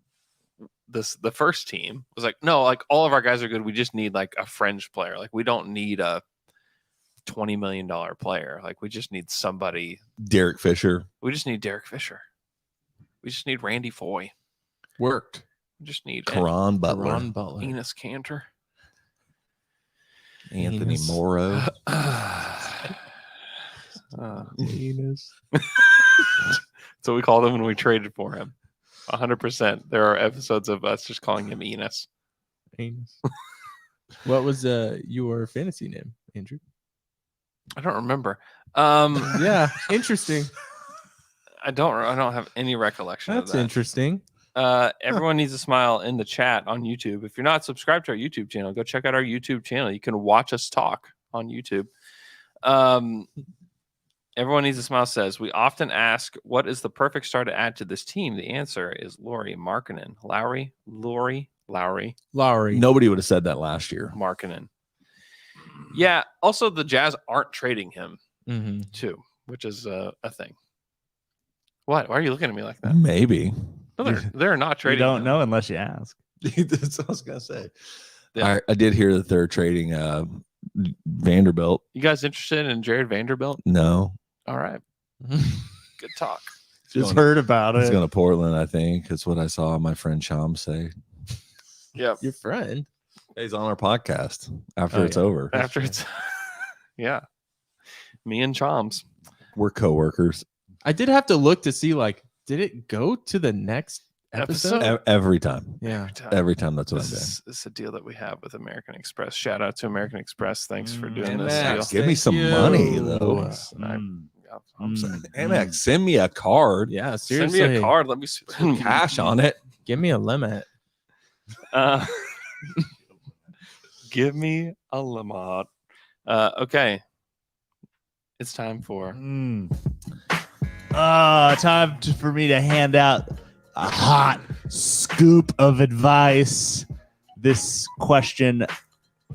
the first team. It was like, no, like all of our guys are good. We just need like a fringe player. Like we don't need a $20 million player. Like we just need somebody. Derek Fisher. We just need Derek Fisher. We just need Randy Foy. Worked. We just need Karan Butler. Enos Cantor. Anthony Morrow. Enos. That's what we called him when we traded for him. 100%. There are episodes of us just calling him Enos. Enos. What was your fantasy name, Andrew? I don't remember. Yeah, interesting. I don't have any recollection That's of that. interesting. Everyone needs a smile in the chat on YouTube. If you're not subscribed to our YouTube channel, go check out our YouTube channel. You can watch us talk on YouTube. Everyone needs a smile says, we often ask, what is the perfect star to add to this team? The answer is Lauri Markkanen. Lowry. Nobody would have said that last year. Markkanen. Yeah. Also, the Jazz aren't trading him too, which is a thing. What? Why are you looking at me like that? Maybe. No, they're not trading. You don't him. know unless you ask. That's what I was gonna say. Yeah. I did hear that they're trading Vanderbilt. You guys interested in Jared Vanderbilt? No. All right. Good talk. Just heard about He's it. going to Portland, I think. That's what I saw my friend Sham say. Yeah. Your friend. He's on our podcast after it's over. After it's yeah. Me and Choms. We're coworkers. I did have to look to see, like, did it go to the next episode? Every time. Yeah. Every time. That's what I'm doing. This is a deal that we have with American Express. Shout out to American Express. Thanks for doing this Max, deal. Give me some money, though. I'm sorry. Amex, send me a card. Yeah, Send seriously. me a card. Let me spend Cash on it. Give me a limit. Give me a limit. Okay. It's time for for me to hand out a hot scoop of advice. This question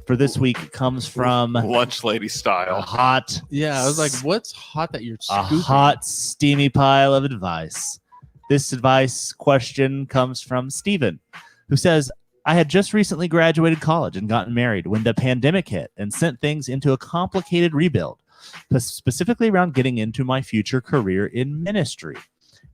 for this week comes from lunch lady a style. hot, Yeah, I was like, what's hot that you're a scooping? hot, steamy pile of advice. This advice question comes from Steven, who says, I had just recently graduated college and gotten married when the pandemic hit and sent things into a complicated rebuild, specifically around getting into my future career in ministry.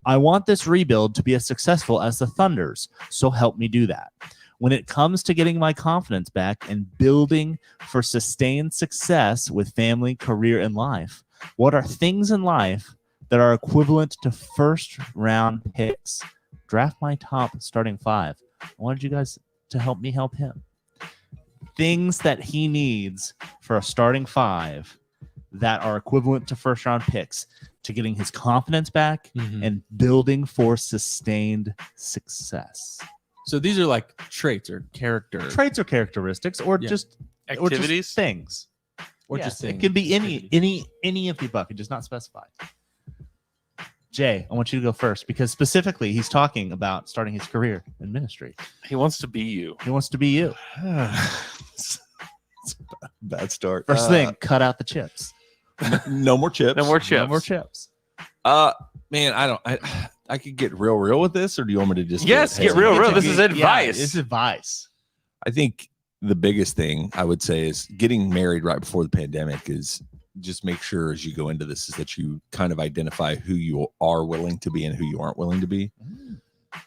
I want this rebuild to be as successful as the Thunder's, so help me do that. When it comes to getting my confidence back and building for sustained success with family, career, and life, what are things in life that are equivalent to first-round picks? Draft my top starting 5. I wanted you guys to help me help him. Things that he needs for a starting 5 that are equivalent to first round picks to getting his confidence back and building for sustained success. So these are like traits or characteristics, or just Activities? things, or Yes, just things. it can be any empty bucket, just not specified. Jay, I want you to go first because specifically he's talking about starting his career in ministry. He wants to be you. He wants to be you. Bad start. First thing, cut out the chips. No more chips. No more chips. No more chips. Man, I could get real with this, or do you want me to just Yes, get real. This is advice. Yeah, it's advice. I think the biggest thing I would say is getting married right before the pandemic is just make sure as you go into this is that you kind of identify who you are willing to be and who you aren't willing to be,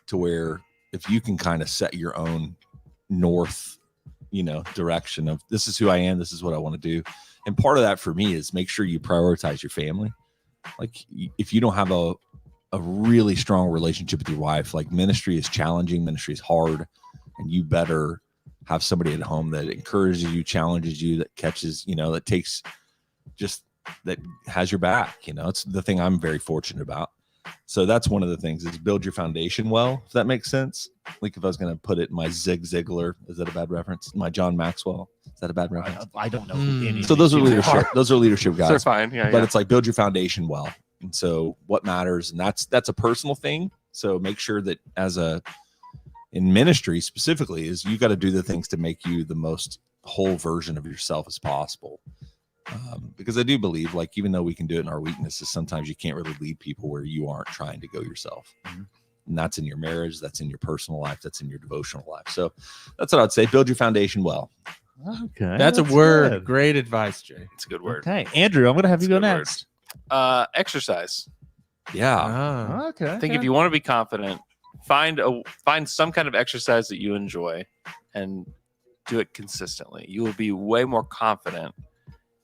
to where if you can kind of set your own north, direction of this is who I am, this is what I want to do. And part of that for me is make sure you prioritize your family. Like if you don't have a really strong relationship with your wife, like ministry is challenging, ministry is hard, and you better have somebody at home that encourages you, challenges you, that catches, that takes that has your back. It's the thing I'm very fortunate about. So that's one of the things is build your foundation well, if that makes sense. Like if I was going to put it in my Zig Ziglar, is that a bad reference? My John Maxwell, is that a bad reference? I don't know. Who any of So those these are people leadership. Those are leadership guys. They're fine. Yeah, But it's like build your foundation well. And so what matters, and that's a personal thing. So make sure that in ministry specifically is you got to do the things to make you the most whole version of yourself as possible. Because I do believe, like, even though we can do it in our weaknesses, sometimes you can't really lead people where you aren't trying to go yourself. And that's in your marriage, that's in your personal life, that's in your devotional life. So that's what I'd say. Build your foundation well. Okay. That's a word. good. Great advice, Jay. It's a good word. Okay. Andrew, I'm going to have you go That's a good word. next. Exercise. Yeah. Ah. Okay. I think if you want to be confident, find some kind of exercise that you enjoy and do it consistently. You will be way more confident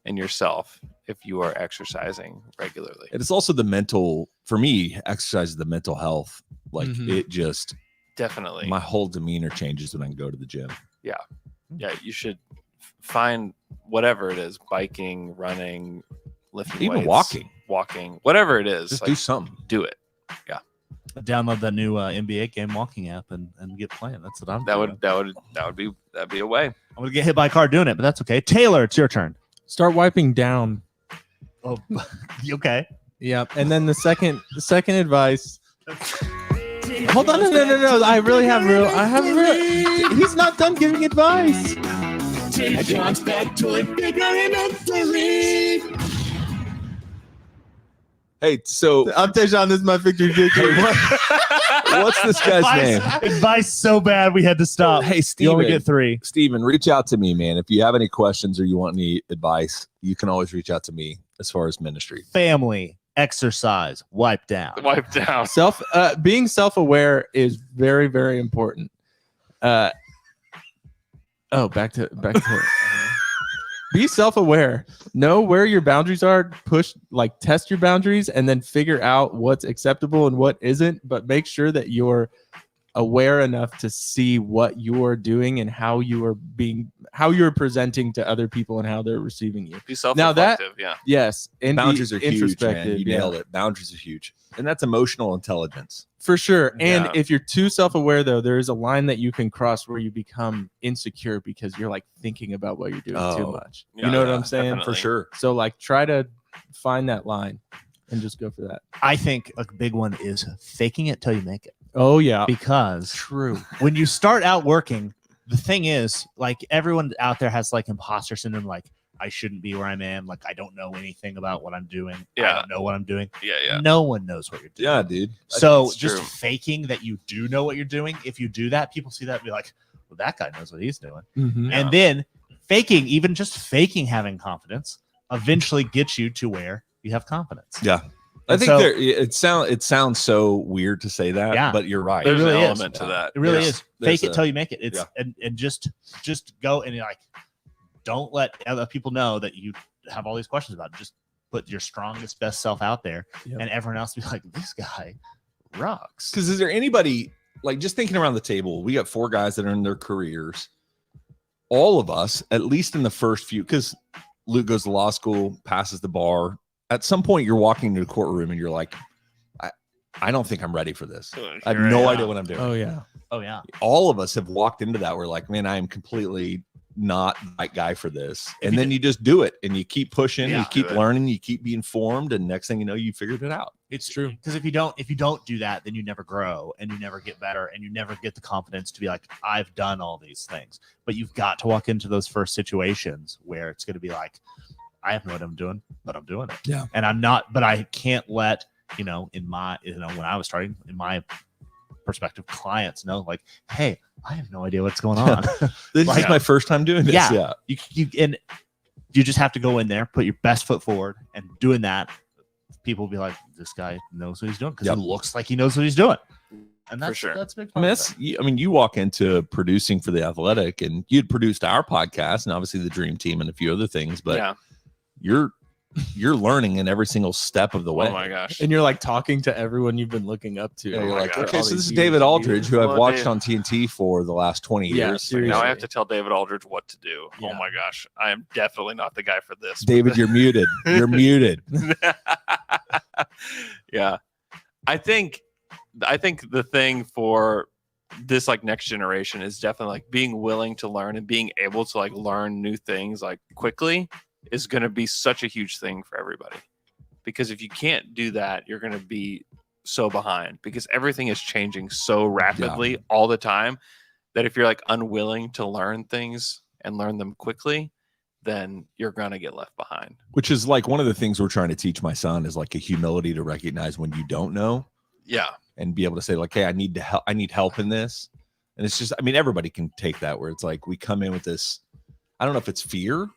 in yourself if you are exercising regularly. And it's also for me, exercise is the mental health. Like it just Definitely. my whole demeanor changes when I can go to the gym. Yeah, you should find whatever it is, biking, running, lifting Even weights, walking, whatever it is. Just like, do something. do it. Yeah. Download the new NBA game walking app and get playing. That's what I'm doing. That'd be a way. I'm going to get hit by a car doing it, but that's okay. Taylor, it's your turn. Start wiping down. Oh, okay. Yep. And then the second advice. Hold on, no. I have real. He's not done giving advice. John's back to it bigger and Hey, so I'm Tejan. This is my victory. what's this guy's name? Advice so bad we had to stop. Hey, You only Steven. get 3. Steven, reach out to me, man. If you have any questions or you want any advice, you can always reach out to me as far as ministry. Family, exercise, wipe down. Wipe down. Being self-aware is very, very important. Back to be self-aware. Know where your boundaries are. Test your boundaries, and then figure out what's acceptable and what isn't. But make sure that you're aware enough to see what you're doing and how you're presenting to other people and how they're receiving you. Be self-reflective. Yeah. Yes, and Boundaries be are huge, man. introspective. You nailed it. Boundaries are huge. And that's emotional intelligence. For sure. And Yeah. if you're too self-aware, though, there is a line that you can cross where you become insecure because you're thinking about what you're doing too much. Yeah, You know what yeah, I'm saying? definitely. For sure. So try to find that line and just go for that. I think a big one is faking it till you make it. Oh yeah. Because True. when you start out working, the thing is, everyone out there has imposter syndrome, I shouldn't be where I'm at. I don't know anything about what I'm doing. Yeah. I don't know what I'm doing. Yeah. No one knows what you're doing. Yeah, dude. So That's just true. faking that you do know what you're doing. If you do that, people see that and be like, well, that guy knows what he's doing. Mhm. And then even just faking having confidence eventually gets you to where you have confidence. Yeah. I And think so- it sounds so weird to say that, Yeah. but you're right. There's really an is. element to that. It really Yeah. is. There's Fake it till you make it. It's Yeah. and just go and don't let other people know that you have all these questions about it. Just put your strongest, best self out there, Yep. and everyone else be like, "This guy rocks." Because is there anybody like just thinking around the table, we got 4 guys that are in their careers. All of us, at least in the first few, because Luke goes to law school, passes the bar. At some point, you're walking into a courtroom and you're like, I don't think I'm ready for this. I have no idea what I'm doing. Oh yeah. Oh yeah. All of us have walked into that. We're like, man, I am completely not the right guy for this. And then you just do it and you keep pushing, you keep learning, you keep being formed, and next thing you know, you figured it out. It's true. Because if you don't do that, then you never grow and you never get better and you never get the confidence to be like, I've done all these things. But you've got to walk into those first situations where it's going to be like, I have no idea what I'm doing, but I'm doing it. Yeah. And I'm not, but I can't let, when I was starting, in my prospective clients know, like, hey, I have no idea what's going on. This is my first time doing this. Yeah. You just have to go in there, put your best foot forward, and doing that, people will be like, this guy knows what he's doing because he looks like he knows what he's doing. And that's, For sure. that's a big I mean, you walk into producing for The Athletic, and you'd produced our podcast and obviously the Dream Team and a few other things, but you're learning in every single step of the way. Oh my gosh. And you're like talking to everyone you've been looking up to. Yeah, you're like, God. okay, so this is David Aldridge, who I've watched on TNT for the last 20 years. Now I have to tell David Aldridge what to do. Oh my gosh. I am definitely not the guy for this. David, you're muted. You're muted. Yeah. I think the thing for this like next generation is definitely like being willing to learn and being able to like learn new things like quickly is going to be such a huge thing for everybody. Because if you can't do that, you're going to be so behind because everything is changing so rapidly all the time that if you're like unwilling to learn things and learn them quickly, then you're going to get left behind. Which is like one of the things we're trying to teach my son is like a humility to recognize when you don't know. Yeah. And be able to say like, hey, I need help in this. And it's just, I mean, everybody can take that where it's like, we come in with this, I don't know if it's fear.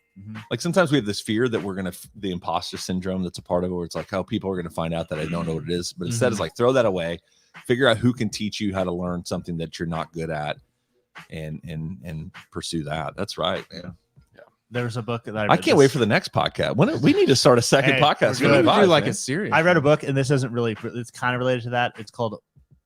Like sometimes we have this fear that we're going to, the imposter syndrome that's a part of it, where it's like, how people are going to find out that I don't know what it is. But instead it's like, throw that away, figure out who can teach you how to learn something that you're not good at and pursue that. That's right. Man. There's a book that I can't wait for the next podcast. We need to start a second podcast. We're gonna do like a series. I read a book, and this isn't really, it's kind of related to that. It's called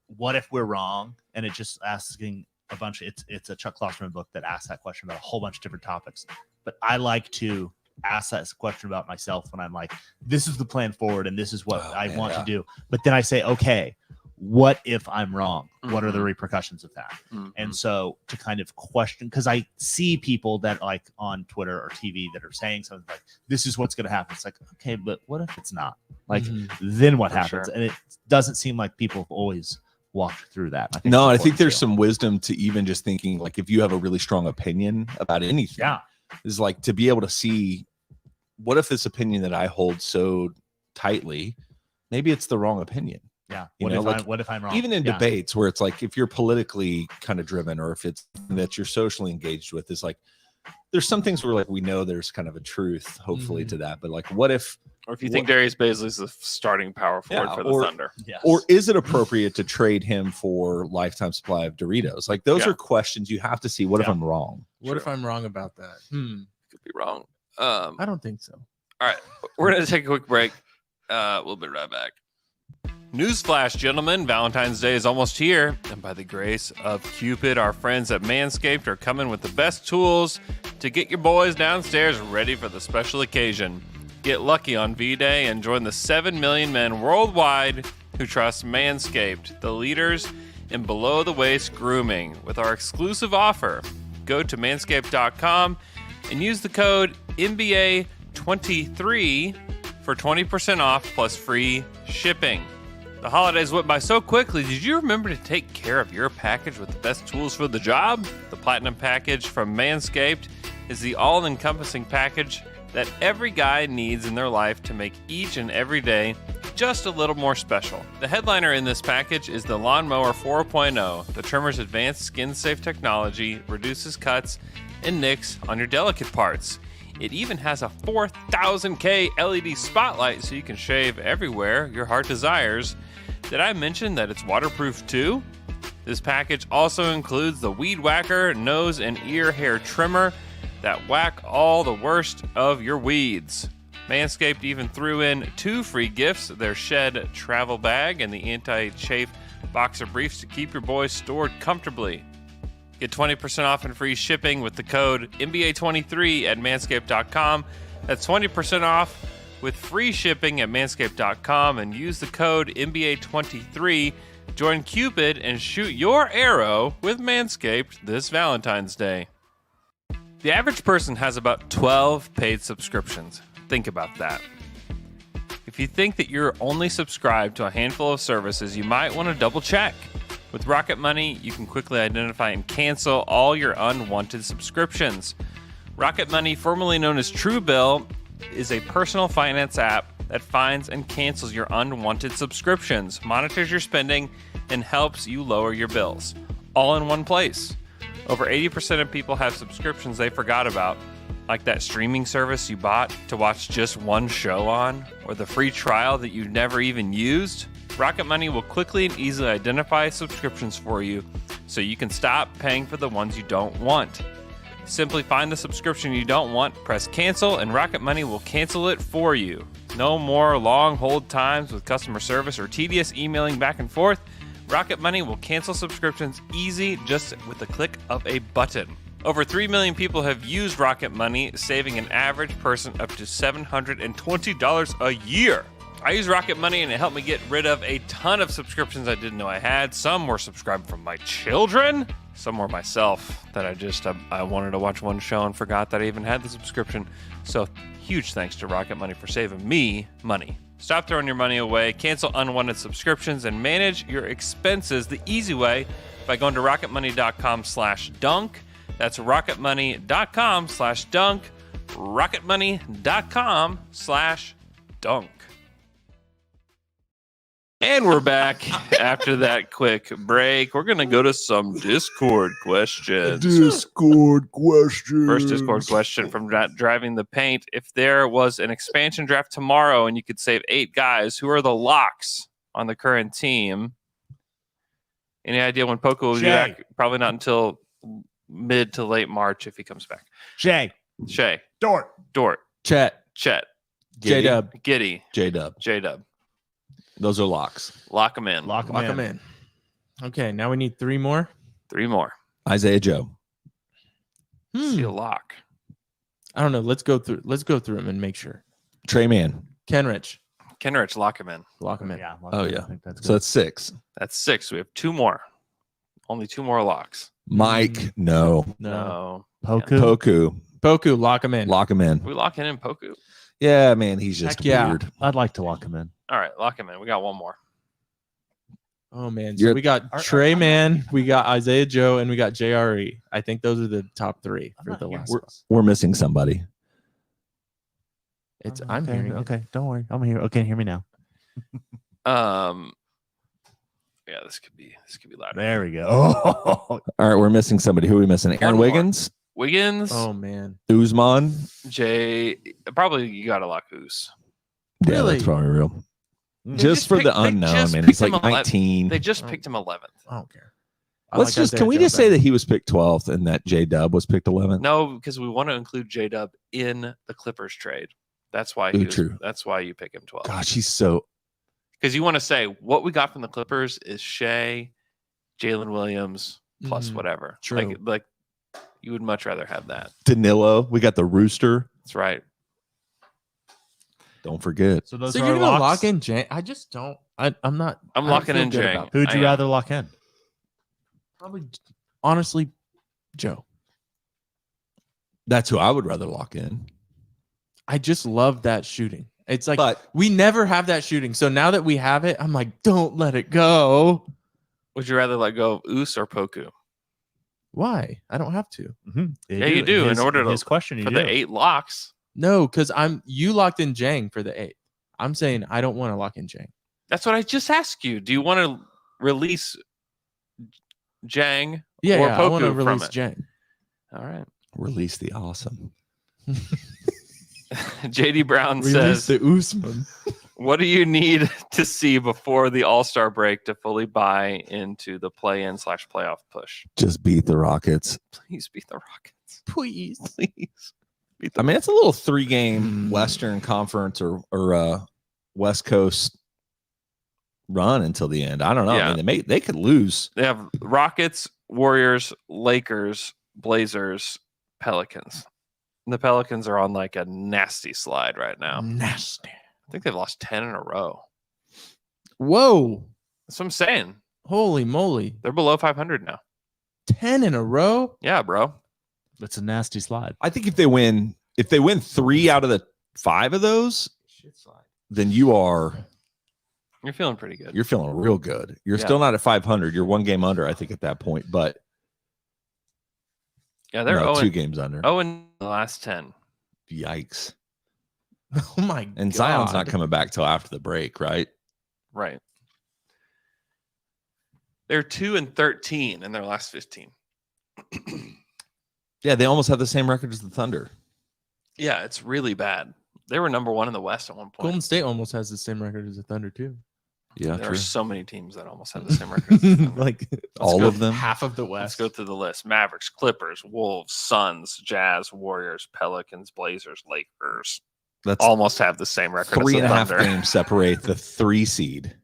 What If We're Wrong? And it just asking a bunch of, it's a Chuck Klosterman book that asks that question about a whole bunch of different topics. But I like to ask that question about myself when I'm like, this is the plan forward and this is what I want to do. But then I say, okay, what if I'm wrong? What are the repercussions of that? And so to kind of question, because I see people that like on Twitter or TV that are saying something like, this is what's going to happen. It's like, okay, but what if it's not? Like, then what happens? And it doesn't seem like people have always walked through that. I think there's some wisdom to even just thinking like, if you have a really strong opinion about anything, is like to be able to see, what if this opinion that I hold so tightly, maybe it's the wrong opinion. Yeah. What if I'm wrong? Even in debates where it's like, if you're politically kind of driven, or if it's that you're socially engaged with, is like, there's some things where like, we know there's kind of a truth, hopefully to that. But like, what if, or if you think Darius Baisley is the starting power forward for the Thunder, or is it appropriate to trade him for lifetime supply of Doritos? Like those are questions you have to see. What if I'm wrong? What if I'm wrong about that? Could be wrong. I don't think so. All right. We're going to take a quick break. We'll be right back. Newsflash, gentlemen, Valentine's Day is almost here, and by the grace of Cupid, our friends at Manscaped are coming with the best tools to get your boys downstairs ready for the special occasion. Get lucky on V-Day and join the 7 million men worldwide who trust Manscaped, the leaders in below-the-waist grooming. With our exclusive offer, go to manscaped.com and use the code NBA23 for 20% off plus free shipping. The holidays went by so quickly. Did you remember to take care of your package with the best tools for the job? The Platinum Package from Manscaped is the all-encompassing package that every guy needs in their life to make each and every day just a little more special. The headliner in this package is the Lawnmower 4.0. The trimmer's advanced skin-safe technology reduces cuts and nicks on your delicate parts. It even has a 4000K LED spotlight so you can shave everywhere your heart desires. Did I mention that it's waterproof too? This package also includes the Weed Whacker nose and ear hair trimmer that whack all the worst of your weeds. Manscaped even threw in 2 free gifts, their Shed travel bag and the anti-chafe boxer briefs to keep your boys stored comfortably. Get 20% off and free shipping with the code NBA23 at manscaped.com. That's 20% off with free shipping at manscaped.com and use the code NBA23. Join Cupid and shoot your arrow with Manscaped this Valentine's Day. The average person has about 12 paid subscriptions. Think about that. If you think that you're only subscribed to a handful of services, you might want to double check. With Rocket Money, you can quickly identify and cancel all your unwanted subscriptions. Rocket Money, formerly known as Truebill, is a personal finance app that finds and cancels your unwanted subscriptions, monitors your spending, and helps you lower your bills, all in one place. Over 80% of people have subscriptions they forgot about, like that streaming service you bought to watch just one show on, or the free trial that you never even used. Rocket Money will quickly and easily identify subscriptions for you so you can stop paying for the ones you don't want. Simply find the subscription you don't want, press cancel, and Rocket Money will cancel it for you. No more long hold times with customer service or tedious emailing back and forth. Rocket Money will cancel subscriptions easy just with the click of a button. Over 3 million people have used Rocket Money, saving an average person up to $720 a year. I use Rocket Money and it helped me get rid of a ton of subscriptions I didn't know I had. Some were subscribed from my children. Some were myself that I wanted to watch one show and forgot that I even had the subscription. So huge thanks to Rocket Money for saving me money. Stop throwing your money away, cancel unwanted subscriptions, and manage your expenses the easy way by going to rocketmoney.com/dunk. That's rocketmoney.com/dunk. rocketmoney.com/dunk. And we're back after that quick break. We're going to go to some Discord questions. Discord question. First Discord question from Driving the Paint. If there was an expansion draft tomorrow and you could save 8 guys, who are the locks on the current team? Any idea when Poku will be back? Probably not until mid to late March if he comes back. Shay. Dort. Chet. J-Dub. Giddy. J-Dub. Those are locks. Lock them in. Lock them in. Okay, now we need 3 more. 3 more. Isaiah Joe. See a lock. I don't know. Let's go through them and make sure. Trey Mann. Kenrich. Lock him in. Lock him in. Yeah. Oh, yeah. I think that's good. So that's 6. That's 6. We have 2 more. Only 2 more locks. Mike. No. No. Poku. Poku, lock him in. Lock him in. We locking in Poku. Yeah, man. He's just Heck yeah. weird. I'd like to lock him in. All right, lock him in. We got 1 more. Oh man, so we got Trey Mann, we got Isaiah Joe, and we got JRE. I think those are the top 3 for the last one. We're missing somebody. I'm okay, hearing it. okay, don't worry. I'm here. Okay, hear me now. Yeah, this could be loud. There we go. All right, we're missing somebody. Who are we missing? Aaron more. Wiggins? Wiggins. Oh man. Usman? Jay. Probably you got to lock Us. Yeah, Really? that's probably real. They Just for the they unknown, just man. picked He's like him 11th. 19. They just picked him 11th. I don't care. Can we just say that he was picked 12th and that J Dub was picked 11th? No, because we want to include J Dub in the Clippers trade. That's why True. That's why you pick him 12th. Gosh, he's so. Because you want to say what we got from the Clippers is Shea, Jalen Williams plus whatever. True. Like you would much rather have that. Danilo. We got the Rooster. That's right. Don't forget. So those So are you're our gonna locks? lock in Jang? I just don't. I'm not. I'm I don't locking feel in good Jang. about that. Who'd I you am. rather lock in? Probably, honestly, Joe. That's who I would rather lock in. I just love that shooting. It's like But we never have that shooting. So now that we have it, I'm like, don't let it go. Would you rather let go of Us or Poku? Why? I don't have to. Yeah, you do. His, In order to his question, you for do. the 8 locks. No, because you locked in Jang for the 8th. I'm saying I don't want to lock in Jang. That's what I just asked you. Do you want to release Jang Yeah, or yeah. I Poku want to from release it? Jang. All right. release the awesome. JD Brown Release says, the Usman. what do you need to see before the All-Star break to fully buy into the play-in/playoff push? Just beat the Rockets. Please beat the Rockets. Please. Please. I mean, it's a little 3-game Western Conference or West Coast run until the end. I don't know. Yeah. I mean, they could lose. They have Rockets, Warriors, Lakers, Blazers, Pelicans. And the Pelicans are on like a nasty slide right now. Nasty. I think they've lost 10 in a row. Whoa. That's what I'm saying. Holy moly. They're below 500 now. 10 in a row? Yeah, bro. That's a nasty slide. I think if they win 3 out of the 5 of those, then you're feeling pretty good. You're feeling real good. You're Yeah. still not at 500. You're 1 game under, I think, at that point. But Yeah, they're no, 0 2 games under. in the last 10. Yikes! Oh my god. And Zion's not coming back till after the break, right? Right. They're 2-13 in their last 15. Yeah, they almost have the same record as the Thunder. Yeah, it's really bad. They were number 1 in the West at one point. Golden State almost has the same record as the Thunder too. Yeah, There true. are so many teams that almost have the same record. As the Thunder. Like All go of them. half of the Let's West. go through the list. Mavericks, Clippers, Wolves, Suns, Jazz, Warriors, Pelicans, Blazers, Lakers. That's Almost have the same record. 3.5 as the Thunder. games separate the 3 seed.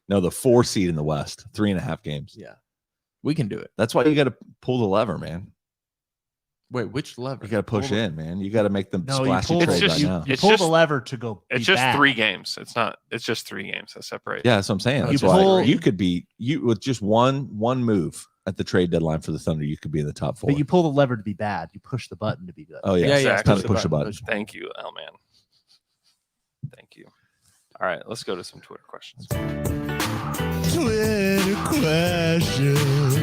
No, the 4 seed in the West. 3.5 games. Yeah. We can do it. That's why you got to pull the lever, man. Wait, which lever? You got to push in, man. You got to make them No, you splashy pull, trade It's right just- now. you It's pull just- the lever to go. It's be just bad. 3 games. It's just 3 games that separate. Yeah, that's what I'm saying. You That's why pull- you could be with just one move at the trade deadline for the Thunder. You could be in the top 4. But you pull the lever to be bad. You push the button to be good. Oh yeah, Yeah, yeah, exactly. Time to push a button. Thank you, L-Man. Thank you. All right, let's go to some Twitter questions. Twitter questions.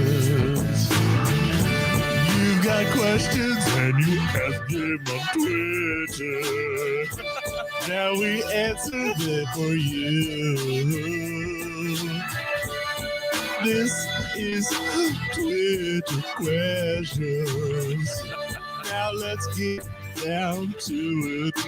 You've got questions and you ask them on Twitter. Now we answer them for you. This is Twitter questions. Now let's get down to it.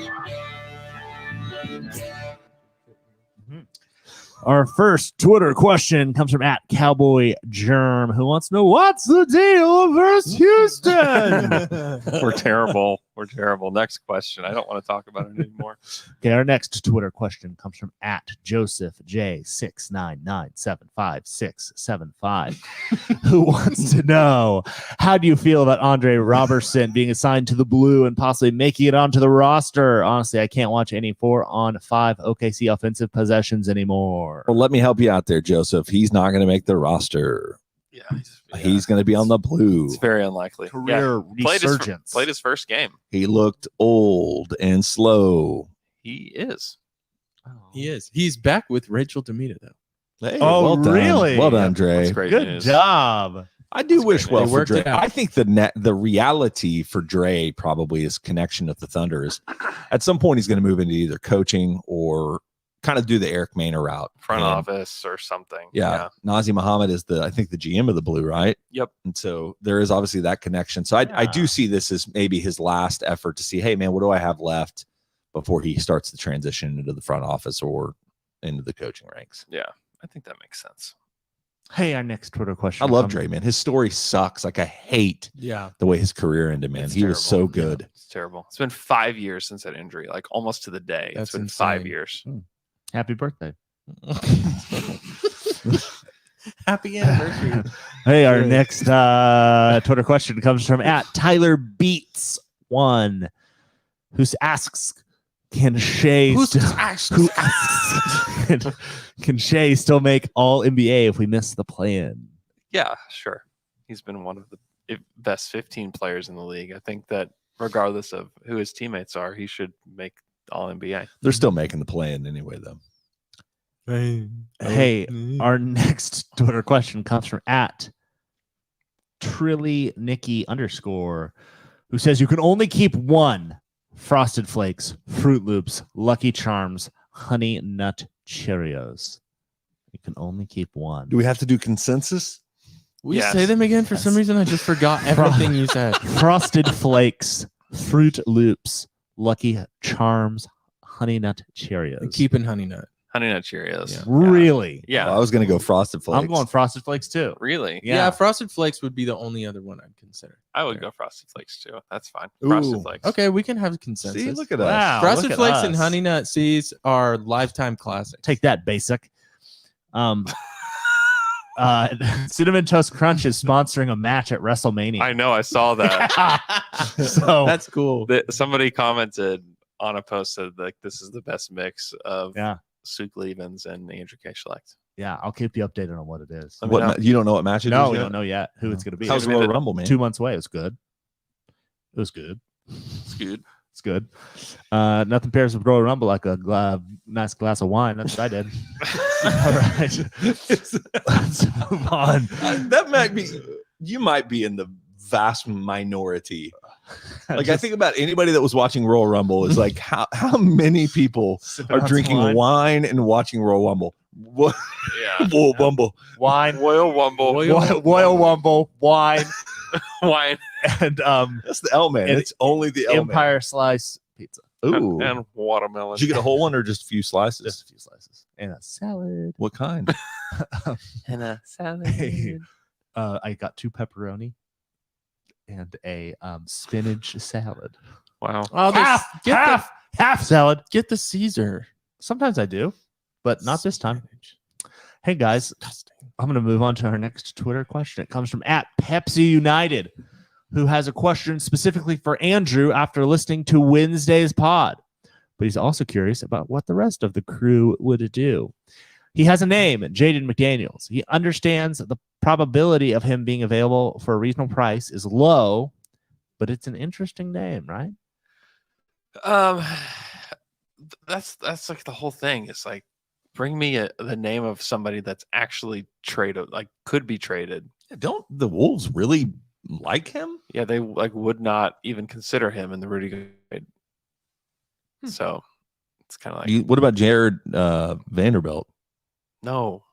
Our first Twitter question comes from @CowboyGerm, who wants to know what's the deal versus Houston. We're terrible. We're terrible. Next question. I don't want to talk about it anymore. Okay, our next Twitter question comes from @JosephJ6997565, who wants to know, how do you feel about Andre Robertson being assigned to the Blue and possibly making it onto the roster? Honestly, I can't watch any 4-on-5 OKC offensive possessions anymore. Well, let me help you out there, Joseph. He's not going to make the roster. Yeah, He's going to be on the Blue. It's very unlikely. Career resurgence. Played his first game. He looked old and slow. He is. He is. He's back with Rachel Demita though. Hey, Oh, well done. really? Well done, Dre. That's great Good news. job. I do That's wish great. well They for worked Dre. it out. I think the reality for Dre probably his connection with the Thunder is at some point he's going to move into either coaching or kind of do the Eric Maynor route. Front And, office or something. Yeah. Nazi Muhammad is I think the GM of the Blue, right? Yep. And so there is obviously that connection. So I do see this as maybe his last effort to see, hey man, what do I have left before he starts the transition into the front office or into the coaching ranks? Yeah. I think that makes sense. Hey, our next Twitter question. I love comes- Dre, man. His story sucks. Like I hate Yeah. the way his career ended, man. It's He was so terrible. good. It's terrible. It's been 5 years since that injury, like almost to the day. That's It's been 5 insane. years. Happy birthday. Happy anniversary. Hey, our Good. next Twitter question comes from @TylerBeats1, who asks, can Shea can Shea still make all NBA if we miss the play-in? Yeah, sure. He's been one of the best 15 players in the league. I think that regardless of who his teammates are, he should make all NBA. They're still making the play in anyway, though. Hey, our next Twitter question comes from @TrillyNicky_, who says you can only keep one Frosted Flakes, Fruit Loops, Lucky Charms, Honey Nut Cheerios. You can only keep one. Do we have to do consensus? Will you Yes. say them again? For some reason, I just forgot everything you said. Frosted Flakes, Fruit Loops, Lucky Charms, Honey Nut Cheerios. Keeping Honey Nut. Honey Nut Cheerios. Yeah. Really? Yeah. I was going to go Frosted Flakes. I'm going Frosted Flakes too. Really? Yeah. Frosted Flakes would be the only other one I'd consider. I would go Frosted Flakes too. That's fine. Ooh. Frosted Flakes. Okay, we can have a consensus. See, look at us. Wow. Frosted look at Flakes and us. Honey Nut Seeds are lifetime classics. Take that, basic. Cinnamon Toast Crunch is sponsoring a match at WrestleMania. I know, I saw that. So That's cool. Somebody commented on a post that like this is the best mix of yeah, Suk Levens and Andrew K. Schlecht. yeah, I'll keep you updated on what it is. Let me know. You don't know what match it is No, we yet? don't know yet who it's going to be. How's Give me Royal the- Rumble, man? 2 months away. It was good. It was good. It's good. It's good. Nothing pairs with Royal Rumble like a nice glass of wine. That's what I did. All right. Let's move on. That might be. You might be in the vast minority. Like I think about anybody that was watching Royal Rumble is like how many people are drinking wine and watching Royal Rumble. What? Yeah. Royal Rumble. wine, Royal Rumble. Royal Rumble, wine, Wine. and That's the L man. And It's only the L Empire Slice Pizza. man. Ooh. And watermelon. Did you get a whole one or just a few slices? Just a few slices and a salad. What kind? and a salad. I got 2 pepperoni and a spinach salad. Wow. Oh, Half salad. Get the Caesar. Sometimes I do, but not this time. Hey guys, I'm going to move on to our next Twitter question. It comes from @PepsiUnited, who has a question specifically for Andrew after listening to Wednesday's pod. But he's also curious about what the rest of the crew would do. He has a name, Jaden McDaniels. He understands the probability of him being available for a reasonable price is low, but it's an interesting name, right? That's like the whole thing. It's like bring me the name of somebody that's actually traded, like could be traded. Don't the Wolves really like him? Yeah, they like would not even consider him in the Rudy grade. So it's kind of like What about Jared Vanderbilt? no,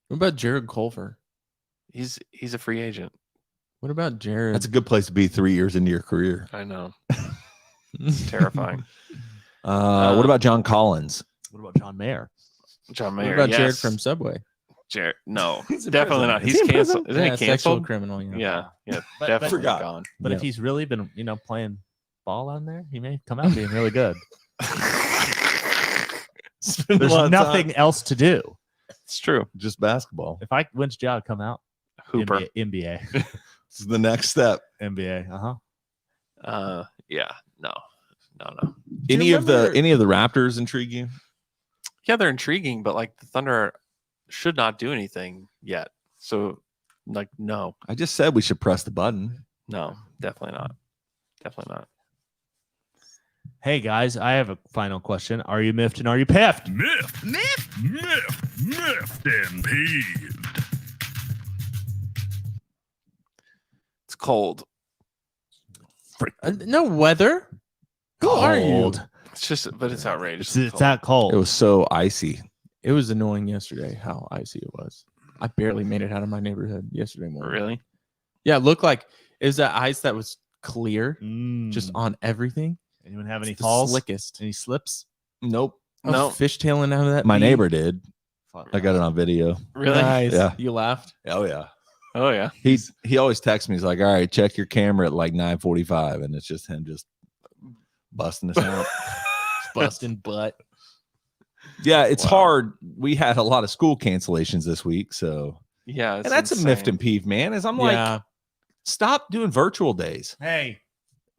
What about Jared Culver? he's a free agent. What about Jared? That's a good place to be 3 years into your career. I know. It's terrifying. What about John Collins? What about John Mayer? John What Mayer. about yes. Jared from Subway? Jared? No, He's in definitely prison. not. Is He's he in prison? canceled. Isn't he Sexual canceled? criminal. Yeah, But- definitely Forgot. gone. But if he's really been, playing ball on there, he may come out being really good. Spend a There's lot of nothing time. else to do. It's true. Just basketball. If I win job, come out. Hooper. NBA. This is the next step. NBA. Yeah. No. Any of the remember- Raptors intrigue you? Yeah, they're intriguing, but like the Thunder should not do anything yet. So, like, no, I just said we should press the button. definitely not. Definitely not. Hey guys, I have a final question. Are you miffed and are you piffed? Miffed, and peeved. It's cold. No weather. Who are you? Cold. It's just, but it's outrageous. It's that cold. It was so icy. It was annoying yesterday how icy it was. I barely made it out of my neighborhood yesterday morning. Really? Yeah, it looked like it was that ice that was clear, just Mm. on everything. Anyone have any It's the falls? slickest. Any slips? Nope. No. Fishtailing out of that. My bead. neighbor did. Fuck. I got it on video. Really? Nice. Yeah. You laughed. Oh yeah. Oh yeah. He always texts me. He's like, "All right, check your camera at like 9:45," and it's just him just busting us out. Busting butt. Yeah, it's Wow. hard. We had a lot of school cancellations this week, so Yeah. and that's a miffed and peeved, man. Is I'm like, Yeah. stop doing virtual days. Hey,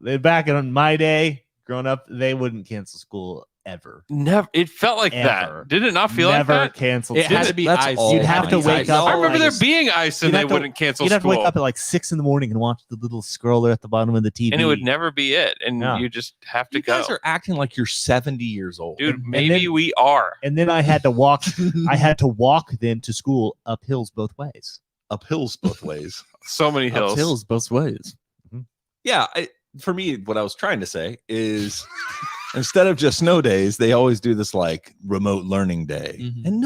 back in my day, growing up, they wouldn't cancel school ever. Never. It felt like Ever. that. Did it not feel Never like that? canceled. It school. had to be That's ice. all You'd have to ice. wake up. I remember there like- being ice and You'd they have to- wouldn't cancel You'd have to school. wake up at like 6 a.m. and watch the little scroller at the bottom of the TV. and it would never be it. And Yeah. you just have to You go. guys are acting like you're 70 years old. Dude, and maybe then- we are. And then I had to walk. I had to walk then to school up hills both ways. Up hills both ways. So many hills. Up hills both ways. Yeah, for me, what I was trying to say is instead of just snow days, they always do this like remote learning day. Mhm. And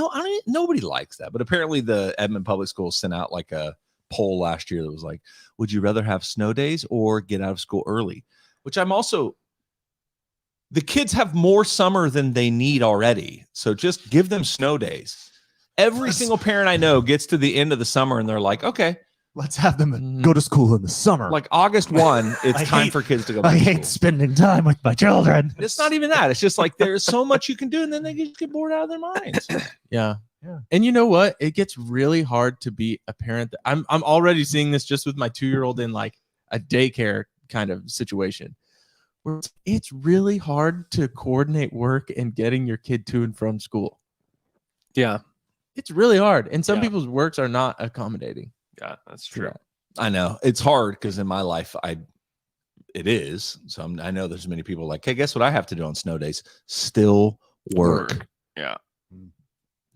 nobody likes that. But apparently the Edmond Public Schools sent out like a poll last year that was like, would you rather have snow days or get out of school early? Which I'm also, the kids have more summer than they need already. So just give them snow days. Every single parent I know gets to the end of the summer and they're like, okay, Let's have them go to school in the summer. like August 1, it's I time hate- for kids to go I back to hate school. spending time with my children. It's not even that. It's just like there's so much you can do, and then they just get bored out of their minds. Yeah. Yeah. And you know what? It gets really hard to be a parent. I'm already seeing this just with my 2-year-old in like a daycare kind of situation. Where it's really hard to coordinate work and getting your kid to and from school. Yeah. It's really hard. And some Yeah. people's works are not accommodating. Yeah, that's to true. that. I know it's hard because in my life, it is. So I know there's many people like, hey, guess what I have to do on snow days? Still work. Yeah.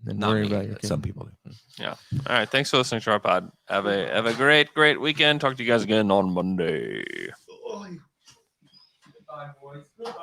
And Not worry me, about your but kid. some people do. Yeah. All right. Thanks for listening to our pod. Have a great weekend. Talk to you guys again on Monday. Bye, boys.